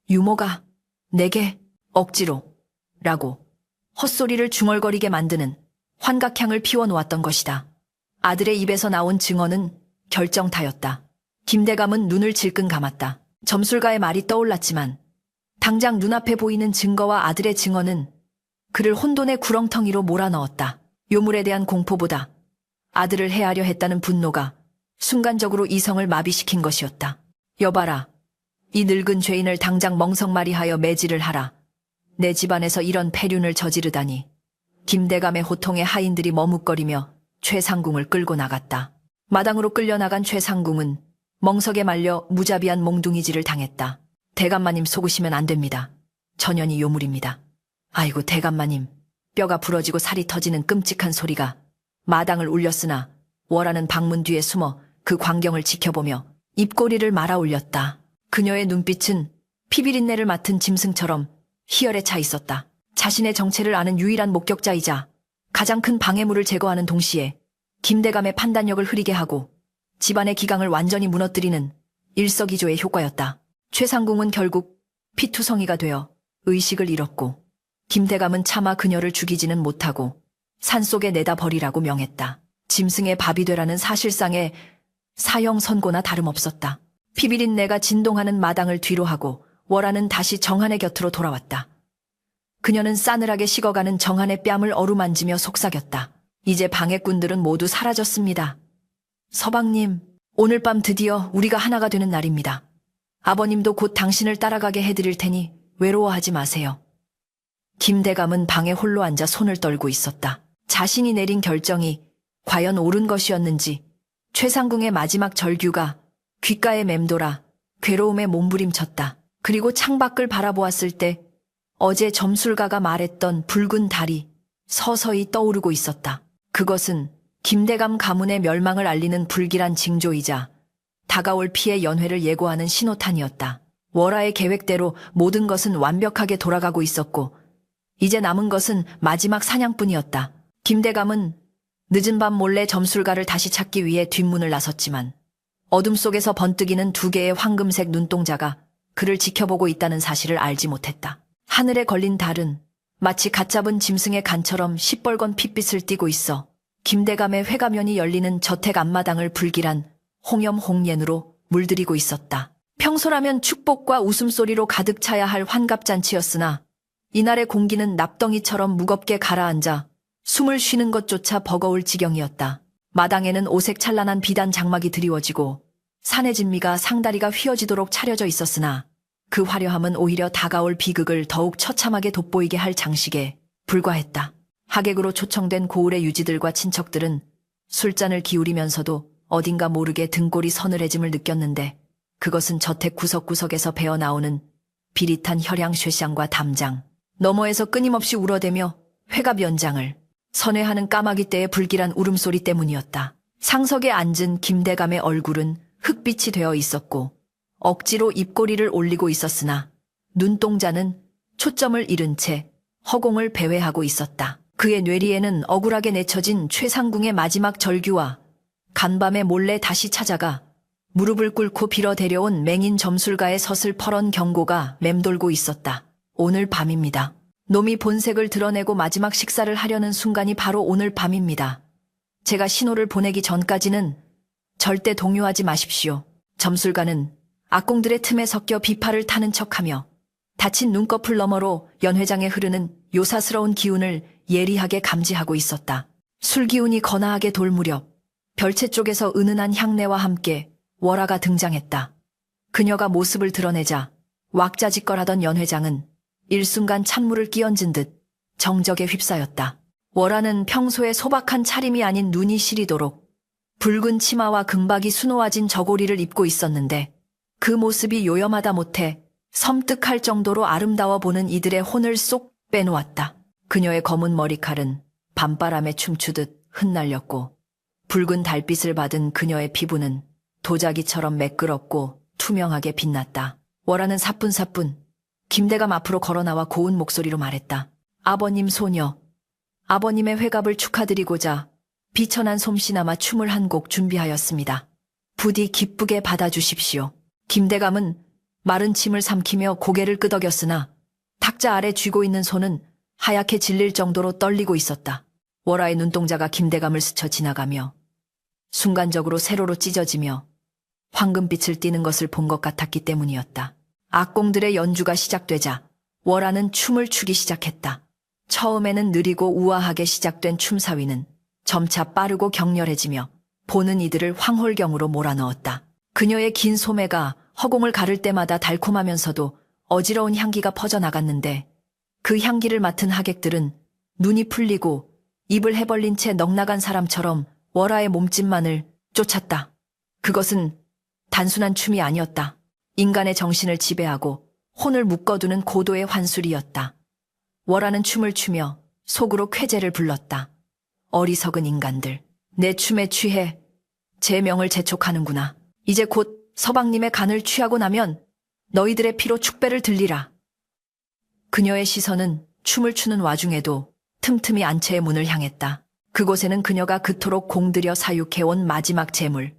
유모가 내게 억지로 라고 헛소리를 중얼거리게 만드는 환각향을 피워놓았던 것이다. 아들의 입에서 나온 증언은 결정타였다. 김대감은 눈을 질끈 감았다. 점술가의 말이 떠올랐지만 당장 눈앞에 보이는 증거와 아들의 증언은 그를 혼돈의 구렁텅이로 몰아넣었다. 요물에 대한 공포보다 아들을 해하려 했다는 분노가 순간적으로 이성을 마비시킨 것이었다. 여봐라, 이 늙은 죄인을 당장 멍석말이하여 매질을 하라. 내 집안에서 이런 폐륜을 저지르다니. 김대감의 호통에 하인들이 머뭇거리며 최상궁을 끌고 나갔다. 마당으로 끌려나간 최상궁은 멍석에 말려 무자비한 몽둥이질을 당했다. 대감마님 속으시면 안 됩니다. 전현이 요물입니다. 아이고 대감마님. 뼈가 부러지고 살이 터지는 끔찍한 소리가 마당을 울렸으나 월화는 방문 뒤에 숨어 그 광경을 지켜보며 입꼬리를 말아 올렸다. 그녀의 눈빛은 피비린내를 맡은 짐승처럼 희열에 차 있었다. 자신의 정체를 아는 유일한 목격자이자 가장 큰 방해물을 제거하는 동시에 김대감의 판단력을 흐리게 하고 집안의 기강을 완전히 무너뜨리는 일석이조의 효과였다. 최상궁은 결국 피투성이가 되어 의식을 잃었고 김대감은 차마 그녀를 죽이지는 못하고 산속에 내다 버리라고 명했다. 짐승의 밥이 되라는 사실상의 사형 선고나 다름없었다. 피비린내가 진동하는 마당을 뒤로하고 월하는 다시 정한의 곁으로 돌아왔다. 그녀는 싸늘하게 식어가는 정한의 뺨을 어루만지며 속삭였다. 이제 방해꾼들은 모두 사라졌습니다. 서방님, 오늘 밤 드디어 우리가 하나가 되는 날입니다. 아버님도 곧 당신을 따라가게 해드릴 테니 외로워하지 마세요. 김대감은 방에 홀로 앉아 손을 떨고 있었다. 자신이 내린 결정이 과연 옳은 것이었는지 최상궁의 마지막 절규가 귓가에 맴돌아 괴로움에 몸부림쳤다. 그리고 창밖을 바라보았을 때 어제 점술가가 말했던 붉은 달이 서서히 떠오르고 있었다. 그것은 김대감 가문의 멸망을 알리는 불길한 징조이자 다가올 피해 연회를 예고하는 신호탄이었다. 월하의 계획대로 모든 것은 완벽하게 돌아가고 있었고 이제 남은 것은 마지막 사냥뿐이었다. 김대감은 늦은 밤 몰래 점술가를 다시 찾기 위해 뒷문을 나섰지만 어둠 속에서 번뜩이는 두 개의 황금색 눈동자가 그를 지켜보고 있다는 사실을 알지 못했다. 하늘에 걸린 달은 마치 갓 잡은 짐승의 간처럼 시뻘건 핏빛을 띠고 있어 김대감의 회가면이 열리는 저택 앞마당을 불길한 홍염홍옌으로 물들이고 있었다. 평소라면 축복과 웃음소리로 가득 차야 할 환갑잔치였으나 이날의 공기는 납덩이처럼 무겁게 가라앉아 숨을 쉬는 것조차 버거울 지경이었다. 마당에는 오색 찬란한 비단 장막이 드리워지고 산의 진미가 상다리가 휘어지도록 차려져 있었으나 그 화려함은 오히려 다가올 비극을 더욱 처참하게 돋보이게 할 장식에 불과했다. 하객으로 초청된 고을의 유지들과 친척들은 술잔을 기울이면서도 어딘가 모르게 등골이 서늘해짐을 느꼈는데 그것은 저택 구석구석에서 배어나오는 비릿한 혈향 쇠쌍과 담장, 너머에서 끊임없이 울어대며 회갑 연장을 선회하는 까마귀 떼의 불길한 울음소리 때문이었다. 상석에 앉은 김대감의 얼굴은 흑빛이 되어 있었고 억지로 입꼬리를 올리고 있었으나 눈동자는 초점을 잃은 채 허공을 배회하고 있었다. 그의 뇌리에는 억울하게 내쳐진 최상궁의 마지막 절규와 간밤에 몰래 다시 찾아가 무릎을 꿇고 빌어대려온 맹인 점술가의 서슬퍼런 경고가 맴돌고 있었다. 오늘 밤입니다. 놈이 본색을 드러내고 마지막 식사를 하려는 순간이 바로 오늘 밤입니다. 제가 신호를 보내기 전까지는 절대 동요하지 마십시오. 점술가는 악공들의 틈에 섞여 비파를 타는 척하며 닫힌 눈꺼풀 너머로 연회장에 흐르는 요사스러운 기운을 예리하게 감지하고 있었다. 술기운이 거나하게 돌 무렵 별채 쪽에서 은은한 향내와 함께 월하가 등장했다. 그녀가 모습을 드러내자 왁자지껄하던 연회장은 일순간 찬물을 끼얹은 듯 정적에 휩싸였다. 월하는 평소에 소박한 차림이 아닌 눈이 시리도록 붉은 치마와 금박이 수놓아진 저고리를 입고 있었는데 그 모습이 요염하다 못해 섬뜩할 정도로 아름다워 보는 이들의 혼을 쏙 빼놓았다. 그녀의 검은 머리칼은 밤바람에 춤추듯 흩날렸고 붉은 달빛을 받은 그녀의 피부는 도자기처럼 매끄럽고 투명하게 빛났다. 월하는 사뿐사뿐 김대감 앞으로 걸어나와 고운 목소리로 말했다. 아버님 소녀, 아버님의 회갑을 축하드리고자 비천한 솜씨나마 춤을 한 곡 준비하였습니다. 부디 기쁘게 받아주십시오. 김대감은 마른 침을 삼키며 고개를 끄덕였으나 탁자 아래 쥐고 있는 손은 하얗게 질릴 정도로 떨리고 있었다. 월하의 눈동자가 김대감을 스쳐 지나가며 순간적으로 세로로 찢어지며 황금빛을 띠는 것을 본 것 같았기 때문이었다. 악공들의 연주가 시작되자 월하는 춤을 추기 시작했다. 처음에는 느리고 우아하게 시작된 춤사위는 점차 빠르고 격렬해지며 보는 이들을 황홀경으로 몰아넣었다. 그녀의 긴 소매가 허공을 가를 때마다 달콤하면서도 어지러운 향기가 퍼져나갔는데 그 향기를 맡은 하객들은 눈이 풀리고 입을 해벌린 채 넋나간 사람처럼 월하의 몸짓만을 쫓았다. 그것은 단순한 춤이 아니었다. 인간의 정신을 지배하고 혼을 묶어두는 고도의 환술이었다. 월하는 춤을 추며 속으로 쾌재를 불렀다. 어리석은 인간들, 내 춤에 취해 제 명을 재촉하는구나. 이제 곧 서방님의 간을 취하고 나면 너희들의 피로 축배를 들리라. 그녀의 시선은 춤을 추는 와중에도 틈틈이 안채의 문을 향했다. 그곳에는 그녀가 그토록 공들여 사육해온 마지막 재물,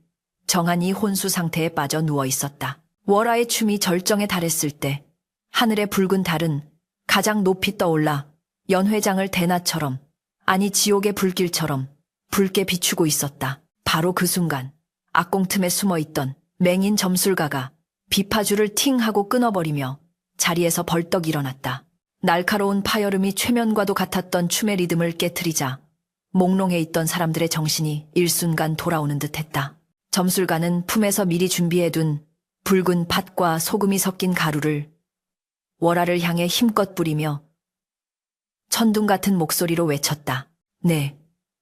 정한이 혼수 상태에 빠져 누워 있었다. 월하의 춤이 절정에 달했을 때 하늘의 붉은 달은 가장 높이 떠올라 연회장을 대낮처럼, 아니 지옥의 불길처럼 붉게 비추고 있었다. 바로 그 순간 악공 틈에 숨어있던 맹인 점술가가 비파줄을 팅 하고 끊어버리며 자리에서 벌떡 일어났다. 날카로운 파열음이 최면과도 같았던 춤의 리듬을 깨트리자 몽롱해 있던 사람들의 정신이 일순간 돌아오는 듯했다. 점술가는 품에서 미리 준비해둔 붉은 팥과 소금이 섞인 가루를 월화를 향해 힘껏 뿌리며 천둥 같은 목소리로 외쳤다. 네,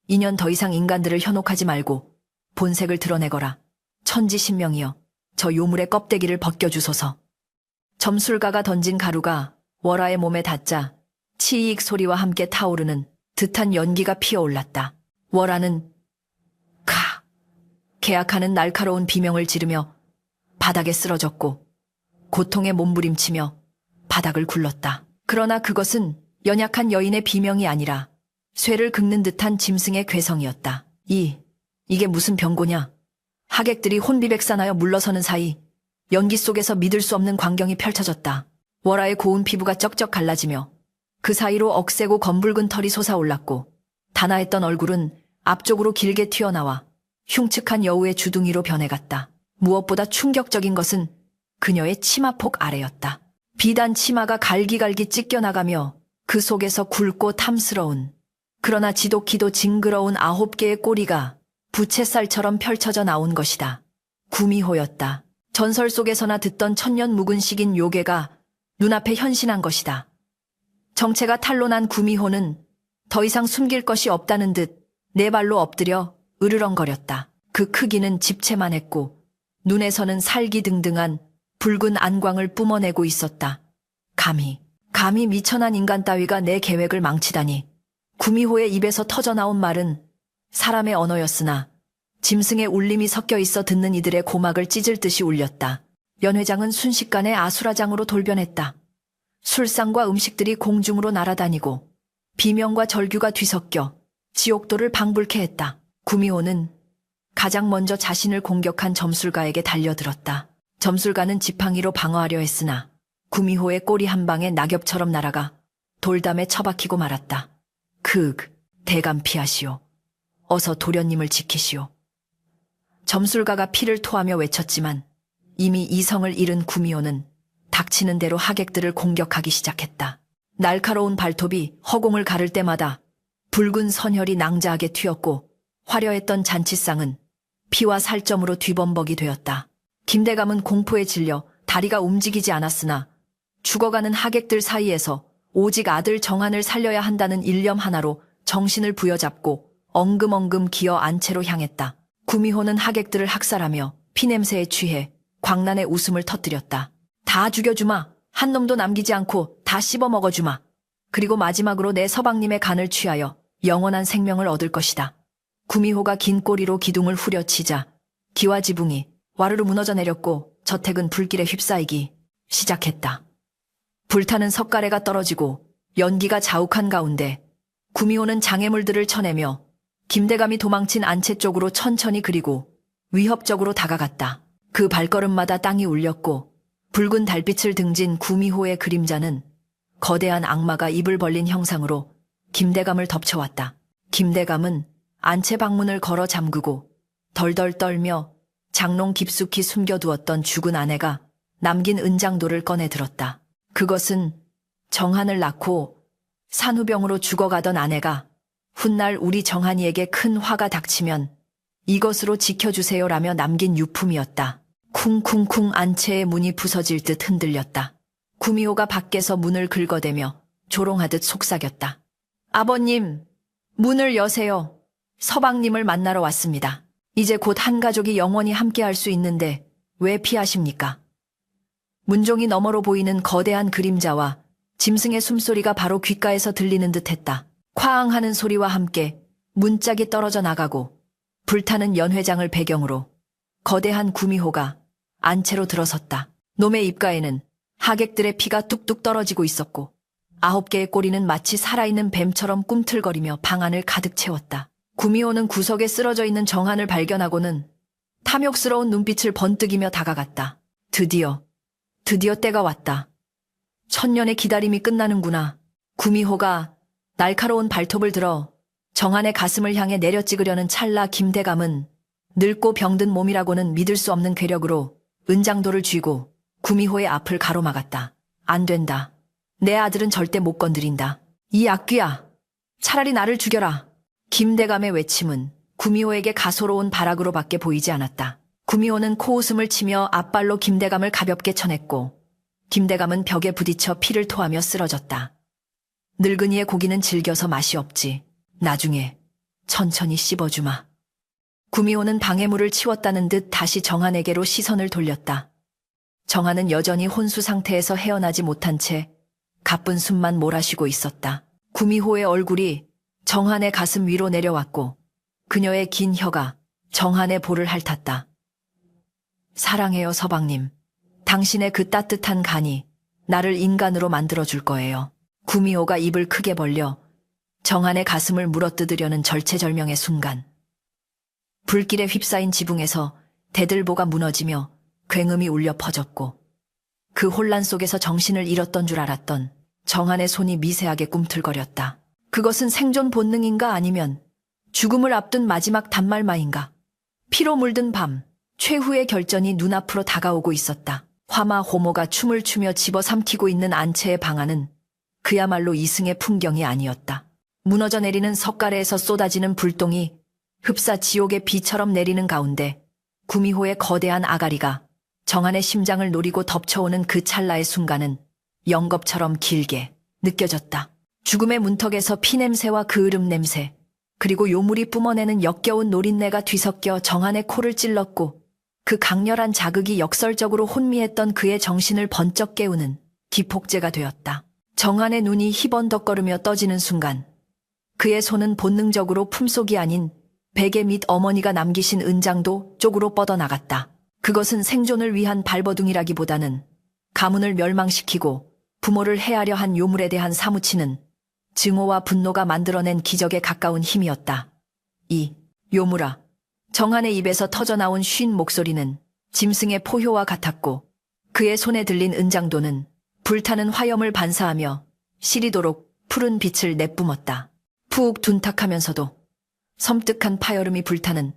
2년 더 이상 인간들을 현혹하지 말고 본색을 드러내거라. 천지신명이여, 저 요물의 껍데기를 벗겨주소서. 점술가가 던진 가루가 월화의 몸에 닿자 치익 소리와 함께 타오르는 듯한 연기가 피어올랐다. 월화는 카! 개악하는 날카로운 비명을 지르며 바닥에 쓰러졌고 고통에 몸부림치며 바닥을 굴렀다. 그러나 그것은 연약한 여인의 비명이 아니라 쇠를 긁는 듯한 짐승의 괴성이었다. 이게 무슨 병고냐? 하객들이 혼비백산하여 물러서는 사이 연기 속에서 믿을 수 없는 광경이 펼쳐졌다. 월화의 고운 피부가 쩍쩍 갈라지며 그 사이로 억세고 검붉은 털이 솟아올랐고 단아했던 얼굴은 앞쪽으로 길게 튀어나와 흉측한 여우의 주둥이로 변해갔다. 무엇보다 충격적인 것은 그녀의 치마폭 아래였다. 비단 치마가 갈기갈기 찢겨나가며 그 속에서 굵고 탐스러운 그러나 지독히도 징그러운 9개의 꼬리가 부채살처럼 펼쳐져 나온 것이다. 구미호였다. 전설 속에서나 듣던 천년 묵은 식인 요괴가 눈앞에 현신한 것이다. 정체가 탄로난 구미호는 더 이상 숨길 것이 없다는 듯 네 발로 엎드려 으르렁거렸다. 그 크기는 집채만 했고 눈에서는 살기등등한 붉은 안광을 뿜어내고 있었다. 감히 미천한 인간 따위가 내 계획을 망치다니. 구미호의 입에서 터져나온 말은 사람의 언어였으나 짐승의 울림이 섞여 있어 듣는 이들의 고막을 찢을 듯이 울렸다. 연 회장은 순식간에 아수라장으로 돌변했다. 술상과 음식들이 공중으로 날아다니고 비명과 절규가 뒤섞여 지옥도를 방불케 했다. 구미호는 가장 먼저 자신을 공격한 점술가에게 달려들었다. 점술가는 지팡이로 방어하려 했으나 구미호의 꼬리 한 방에 낙엽처럼 날아가 돌담에 처박히고 말았다. 대감 피하시오. 어서 도련님을 지키시오. 점술가가 피를 토하며 외쳤지만 이미 이성을 잃은 구미호는 닥치는 대로 하객들을 공격하기 시작했다. 날카로운 발톱이 허공을 가를 때마다 붉은 선혈이 낭자하게 튀었고 화려했던 잔치상은 피와 살점으로 뒤범벅이 되었다. 김대감은 공포에 질려 다리가 움직이지 않았으나 죽어가는 하객들 사이에서 오직 아들 정한을 살려야 한다는 일념 하나로 정신을 부여잡고 엉금엉금 기어 안채로 향했다. 구미호는 하객들을 학살하며 피냄새에 취해 광란의 웃음을 터뜨렸다. 다 죽여주마. 한 놈도 남기지 않고 다 씹어먹어주마. 그리고 마지막으로 내 서방님의 간을 취하여 영원한 생명을 얻을 것이다. 구미호가 긴 꼬리로 기둥을 후려치자 기와 지붕이 와르르 무너져 내렸고 저택은 불길에 휩싸이기 시작했다. 불타는 석가래가 떨어지고 연기가 자욱한 가운데 구미호는 장애물들을 쳐내며 김대감이 도망친 안채 쪽으로 천천히 그리고 위협적으로 다가갔다. 그 발걸음마다 땅이 울렸고 붉은 달빛을 등진 구미호의 그림자는 거대한 악마가 입을 벌린 형상으로 김대감을 덮쳐왔다. 김대감은 안채 방문을 걸어 잠그고 덜덜 떨며 장롱 깊숙이 숨겨두었던 죽은 아내가 남긴 은장도를 꺼내 들었다. 그것은 정한을 낳고 산후병으로 죽어가던 아내가 훗날 우리 정한이에게 큰 화가 닥치면 이것으로 지켜주세요라며 남긴 유품이었다. 쿵쿵쿵 안채의 문이 부서질 듯 흔들렸다. 구미호가 밖에서 문을 긁어대며 조롱하듯 속삭였다. 아버님, 문을 여세요. 서방님을 만나러 왔습니다. 이제 곧 한 가족이 영원히 함께할 수 있는데 왜 피하십니까? 문종이 너머로 보이는 거대한 그림자와 짐승의 숨소리가 바로 귓가에서 들리는 듯했다. 쾅하는 소리와 함께 문짝이 떨어져 나가고 불타는 연회장을 배경으로 거대한 구미호가 안채로 들어섰다. 놈의 입가에는 하객들의 피가 뚝뚝 떨어지고 있었고 9개의 꼬리는 마치 살아있는 뱀처럼 꿈틀거리며 방 안을 가득 채웠다. 구미호는 구석에 쓰러져 있는 정한을 발견하고는 탐욕스러운 눈빛을 번뜩이며 다가갔다. 드디어 때가 왔다. 천년의 기다림이 끝나는구나. 구미호가 날카로운 발톱을 들어 정한의 가슴을 향해 내려찍으려는 찰나 김대감은 늙고 병든 몸이라고는 믿을 수 없는 괴력으로 은장도를 쥐고 구미호의 앞을 가로막았다. 안 된다. 내 아들은 절대 못 건드린다. 이 악귀야. 차라리 나를 죽여라. 김대감의 외침은 구미호에게 가소로운 발악으로밖에 보이지 않았다. 구미호는 코웃음을 치며 앞발로 김대감을 가볍게 쳐냈고 김대감은 벽에 부딪혀 피를 토하며 쓰러졌다. 늙은이의 고기는 질겨서 맛이 없지. 나중에 천천히 씹어주마. 구미호는 방해물을 치웠다는 듯 다시 정한에게로 시선을 돌렸다. 정한은 여전히 혼수 상태에서 헤어나지 못한 채 가쁜 숨만 몰아쉬고 있었다. 구미호의 얼굴이 정한의 가슴 위로 내려왔고 그녀의 긴 혀가 정한의 볼을 핥았다. 사랑해요, 서방님. 당신의 그 따뜻한 간이 나를 인간으로 만들어줄 거예요. 구미호가 입을 크게 벌려 정한의 가슴을 물어뜯으려는 절체절명의 순간 불길에 휩싸인 지붕에서 대들보가 무너지며 굉음이 울려 퍼졌고 그 혼란 속에서 정신을 잃었던 줄 알았던 정한의 손이 미세하게 꿈틀거렸다. 그것은 생존 본능인가 아니면 죽음을 앞둔 마지막 단말마인가. 피로 물든 밤, 최후의 결전이 눈앞으로 다가오고 있었다. 화마 호모가 춤을 추며 집어삼키고 있는 안채의 방안은 그야말로 이승의 풍경이 아니었다. 무너져 내리는 석가래에서 쏟아지는 불똥이 흡사 지옥의 비처럼 내리는 가운데 구미호의 거대한 아가리가 정한의 심장을 노리고 덮쳐오는 그 찰나의 순간은 영겁처럼 길게 느껴졌다. 죽음의 문턱에서 피냄새와 그을음 냄새, 그리고 요물이 뿜어내는 역겨운 노린내가 뒤섞여 정한의 코를 찔렀고 그 강렬한 자극이 역설적으로 혼미했던 그의 정신을 번쩍 깨우는 기폭제가 되었다. 정한의 눈이 희번덕거리며 떠지는 순간 그의 손은 본능적으로 품속이 아닌 베개 및 어머니가 남기신 은장도 쪽으로 뻗어나갔다. 그것은 생존을 위한 발버둥이라기보다는 가문을 멸망시키고 부모를 해하려 한 요물에 대한 사무치는 증오와 분노가 만들어낸 기적에 가까운 힘이었다. 이 요물아. 정한의 입에서 터져나온 쉰 목소리는 짐승의 포효와 같았고 그의 손에 들린 은장도는 불타는 화염을 반사하며 시리도록 푸른 빛을 내뿜었다. 푹 둔탁하면서도 섬뜩한 파여름이 불타는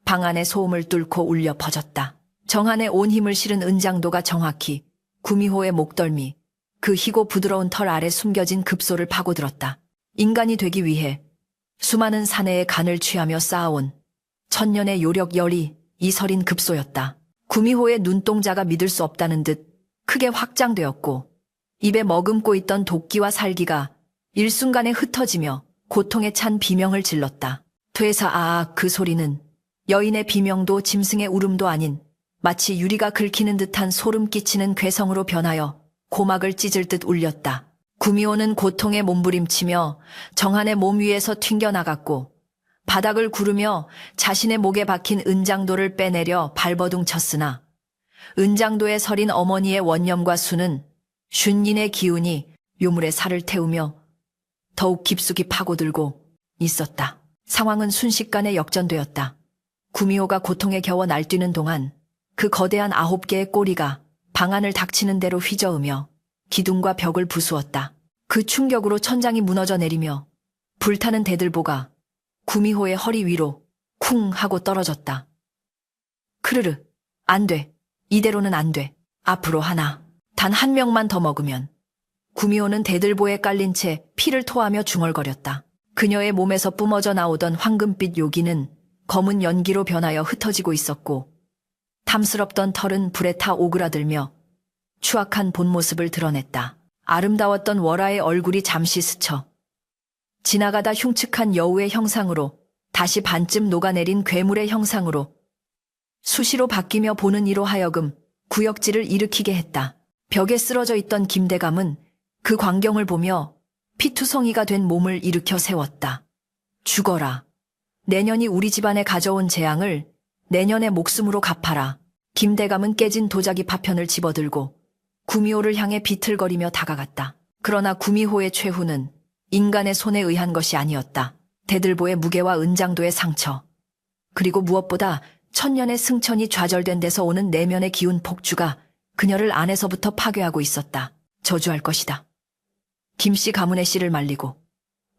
방 안의 소음을 뚫고 울려 퍼졌다. 정한의 온 힘을 실은 은장도가 정확히 구미호의 목덜미, 그 희고 부드러운 털 아래 숨겨진 급소를 파고들었다. 인간이 되기 위해 수많은 사내의 간을 취하며 쌓아온 천년의 요력 열이 이 서린 급소였다. 구미호의 눈동자가 믿을 수 없다는 듯 크게 확장되었고 입에 머금고 있던 도끼와 살기가 일순간에 흩어지며 고통에 찬 비명을 질렀다. 퇴사 그 소리는 여인의 비명도 짐승의 울음도 아닌 마치 유리가 긁히는 듯한 소름 끼치는 괴성으로 변하여 고막을 찢을 듯 울렸다. 구미호는 고통에 몸부림치며 정한의 몸 위에서 튕겨나갔고 바닥을 구르며 자신의 목에 박힌 은장도를 빼내려 발버둥 쳤으나 은장도에 서린 어머니의 원념과 수는 슌인의 기운이 요물의 살을 태우며 더욱 깊숙이 파고들고 있었다. 상황은 순식간에 역전되었다. 구미호가 고통에 겨워 날뛰는 동안 그 거대한 9개의 꼬리가 방안을 닥치는 대로 휘저으며 기둥과 벽을 부수었다. 그 충격으로 천장이 무너져 내리며 불타는 대들보가 구미호의 허리 위로 쿵 하고 떨어졌다. 크르르, 안 돼. 이대로는 안 돼. 앞으로 하나, 단 한 명만 더 먹으면. 구미호는 대들보에 깔린 채 피를 토하며 중얼거렸다. 그녀의 몸에서 뿜어져 나오던 황금빛 요기는 검은 연기로 변하여 흩어지고 있었고 탐스럽던 털은 불에 타 오그라들며 추악한 본 모습을 드러냈다. 아름다웠던 월아의 얼굴이 잠시 스쳐 지나가다 흉측한 여우의 형상으로 다시 반쯤 녹아내린 괴물의 형상으로 수시로 바뀌며 보는 이로 하여금 구역질을 일으키게 했다. 벽에 쓰러져 있던 김대감은 그 광경을 보며 피투성이가 된 몸을 일으켜 세웠다. 죽어라. 내년이 우리 집안에 가져온 재앙을 내년의 목숨으로 갚아라. 김대감은 깨진 도자기 파편을 집어들고 구미호를 향해 비틀거리며 다가갔다. 그러나 구미호의 최후는 인간의 손에 의한 것이 아니었다. 대들보의 무게와 은장도의 상처, 그리고 무엇보다 천년의 승천이 좌절된 데서 오는 내면의 기운 폭주가 그녀를 안에서부터 파괴하고 있었다. 저주할 것이다. 김씨 가문의 씨를 말리고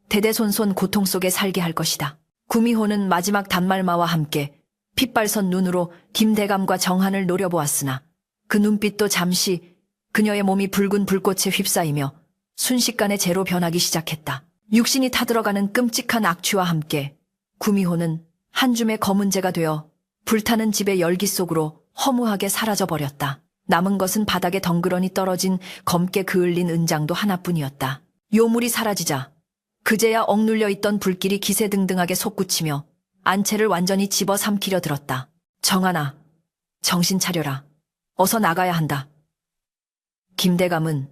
대대손손 고통 속에 살게 할 것이다. 구미호는 마지막 단말마와 함께 핏발선 눈으로 김대감과 정한을 노려보았으나 그 눈빛도 잠시 그녀의 몸이 붉은 불꽃에 휩싸이며 순식간에 재로 변하기 시작했다. 육신이 타들어가는 끔찍한 악취와 함께 구미호는 한 줌의 검은 재가 되어 불타는 집의 열기 속으로 허무하게 사라져버렸다. 남은 것은 바닥에 덩그러니 떨어진 검게 그을린 은장도 하나뿐이었다. 요물이 사라지자 그제야 억눌려 있던 불길이 기세등등하게 솟구치며 안채를 완전히 집어삼키려 들었다. 정한아, 정신 차려라. 어서 나가야 한다. 김대감은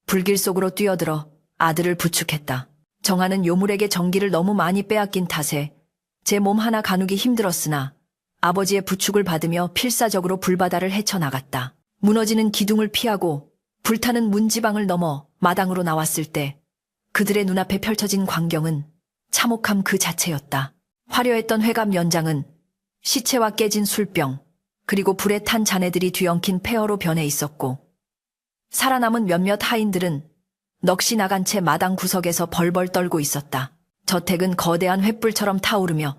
불길 속으로 뛰어들어 아들을 부축했다. 정한은 요물에게 정기를 너무 많이 빼앗긴 탓에 제 몸 하나 가누기 힘들었으나 아버지의 부축을 받으며 필사적으로 불바다를 헤쳐나갔다. 무너지는 기둥을 피하고 불타는 문지방을 넘어 마당으로 나왔을 때 그들의 눈앞에 펼쳐진 광경은 참혹함 그 자체였다. 화려했던 회갑 연장은 시체와 깨진 술병, 그리고 불에 탄 자네들이 뒤엉킨 폐허로 변해 있었고 살아남은 몇몇 하인들은 넋이 나간 채 마당 구석에서 벌벌 떨고 있었다. 저택은 거대한 횃불처럼 타오르며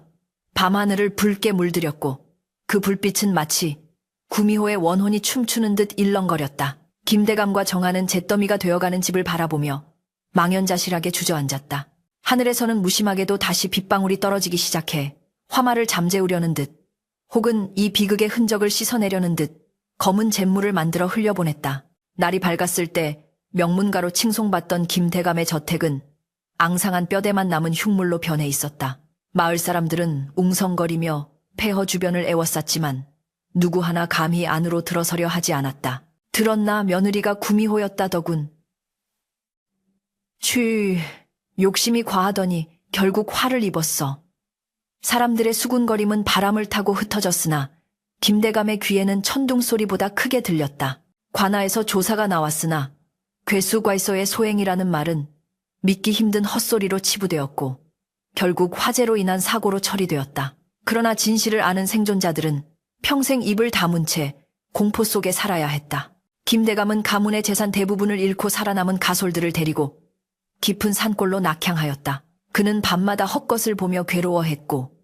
밤하늘을 붉게 물들였고 그 불빛은 마치 구미호의 원혼이 춤추는 듯 일렁거렸다. 김대감과 정한은 잿더미가 되어가는 집을 바라보며 망연자실하게 주저앉았다. 하늘에서는 무심하게도 다시 빗방울이 떨어지기 시작해 화마를 잠재우려는 듯 혹은 이 비극의 흔적을 씻어내려는 듯 검은 잿물을 만들어 흘려보냈다. 날이 밝았을 때 명문가로 칭송받던 김대감의 저택은 앙상한 뼈대만 남은 흉물로 변해 있었다. 마을 사람들은 웅성거리며 폐허 주변을 애워쌌지만 누구 하나 감히 안으로 들어서려 하지 않았다. 들었나 며느리가 구미호였다더군. 욕심이 과하더니 결국 화를 입었어. 사람들의 수군거림은 바람을 타고 흩어졌으나 김대감의 귀에는 천둥 소리보다 크게 들렸다. 관아에서 조사가 나왔으나 괴수괄소의 소행이라는 말은 믿기 힘든 헛소리로 치부되었고 결국 화재로 인한 사고로 처리되었다. 그러나 진실을 아는 생존자들은 평생 입을 다문 채 공포 속에 살아야 했다. 김대감은 가문의 재산 대부분을 잃고 살아남은 가솔들을 데리고 깊은 산골로 낙향하였다. 그는 밤마다 헛것을 보며 괴로워했고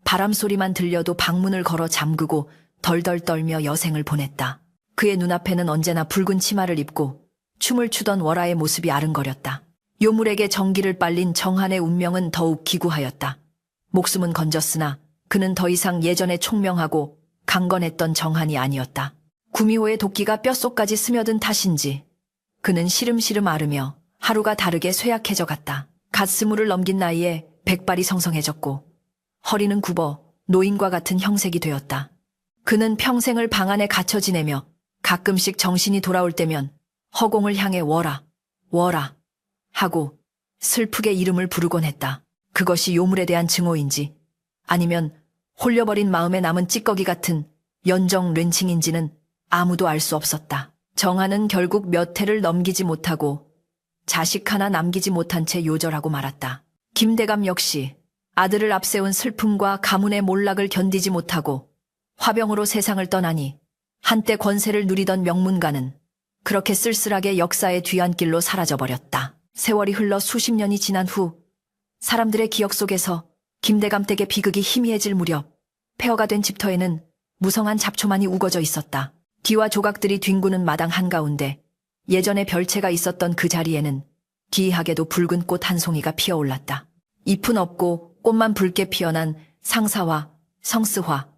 바람소리만 들려도 방문을 걸어 잠그고 덜덜 떨며 여생을 보냈다. 그의 눈앞에는 언제나 붉은 치마를 입고 춤을 추던 월아의 모습이 아른거렸다. 요물에게 정기를 빨린 정한의 운명은 더욱 기구하였다. 목숨은 건졌으나 그는 더 이상 예전에 총명하고 강건했던 정한이 아니었다. 구미호의 도끼가 뼛속까지 스며든 탓인지 그는 시름시름 앓으며 하루가 다르게 쇠약해져 갔다. 갓 스물을 넘긴 나이에 백발이 성성해졌고 허리는 굽어 노인과 같은 형색이 되었다. 그는 평생을 방 안에 갇혀 지내며 가끔씩 정신이 돌아올 때면 허공을 향해 워라, 워라 하고 슬프게 이름을 부르곤 했다. 그것이 요물에 대한 증오인지 아니면 홀려버린 마음에 남은 찌꺼기 같은 연정 렌칭인지는 아무도 알 수 없었다. 정한은 결국 몇 해를 넘기지 못하고 자식 하나 남기지 못한 채 요절하고 말았다. 김대감 역시 아들을 앞세운 슬픔과 가문의 몰락을 견디지 못하고 화병으로 세상을 떠나니 한때 권세를 누리던 명문가는 그렇게 쓸쓸하게 역사의 뒤안길로 사라져버렸다. 세월이 흘러 수십 년이 지난 후 사람들의 기억 속에서 김대감 댁의 비극이 희미해질 무렵 폐허가 된 집터에는 무성한 잡초만이 우거져 있었다. 뒤와 조각들이 뒹구는 마당 한가운데 예전에 별채가 있었던 그 자리에는 기이하게도 붉은 꽃 한 송이가 피어올랐다. 잎은 없고 꽃만 붉게 피어난 상사화, 성스화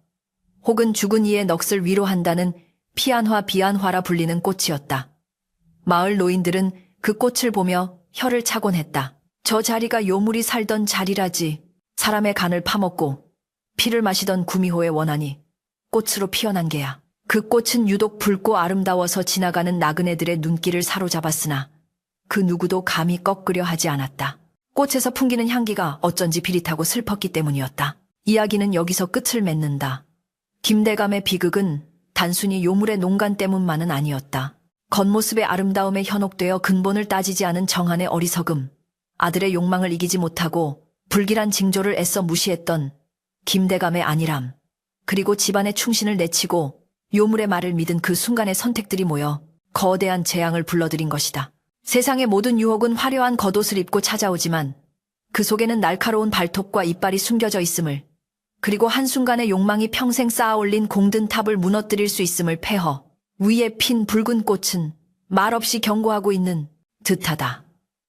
혹은 죽은 이의 넋을 위로한다는 피안화, 비안화라 불리는 꽃이었다. 마을 노인들은 그 꽃을 보며 혀를 차곤 했다. 저 자리가 요물이 살던 자리라지. 사람의 간을 파먹고 피를 마시던 구미호의 원한이 꽃으로 피어난 게야. 그 꽃은 유독 붉고 아름다워서 지나가는 나그네들의 눈길을 사로잡았으나 그 누구도 감히 꺾으려 하지 않았다. 꽃에서 풍기는 향기가 어쩐지 비릿하고 슬펐기 때문이었다. 이야기는 여기서 끝을 맺는다. 김대감의 비극은 단순히 요물의 농간 때문만은 아니었다. 겉모습의 아름다움에 현혹되어 근본을 따지지 않은 정한의 어리석음, 아들의 욕망을 이기지 못하고 불길한 징조를 애써 무시했던 김대감의 안일함, 그리고 집안의 충신을 내치고 요물의 말을 믿은 그 순간의 선택들이 모여 거대한 재앙을 불러들인 것이다. 세상의 모든 유혹은 화려한 겉옷을 입고 찾아오지만 그 속에는 날카로운 발톱과 이빨이 숨겨져 있음을, 그리고 한순간의 욕망이 평생 쌓아올린 공든 탑을 무너뜨릴 수 있음을 폐허. 위에 핀 붉은 꽃은 말없이 경고하고 있는 듯하다.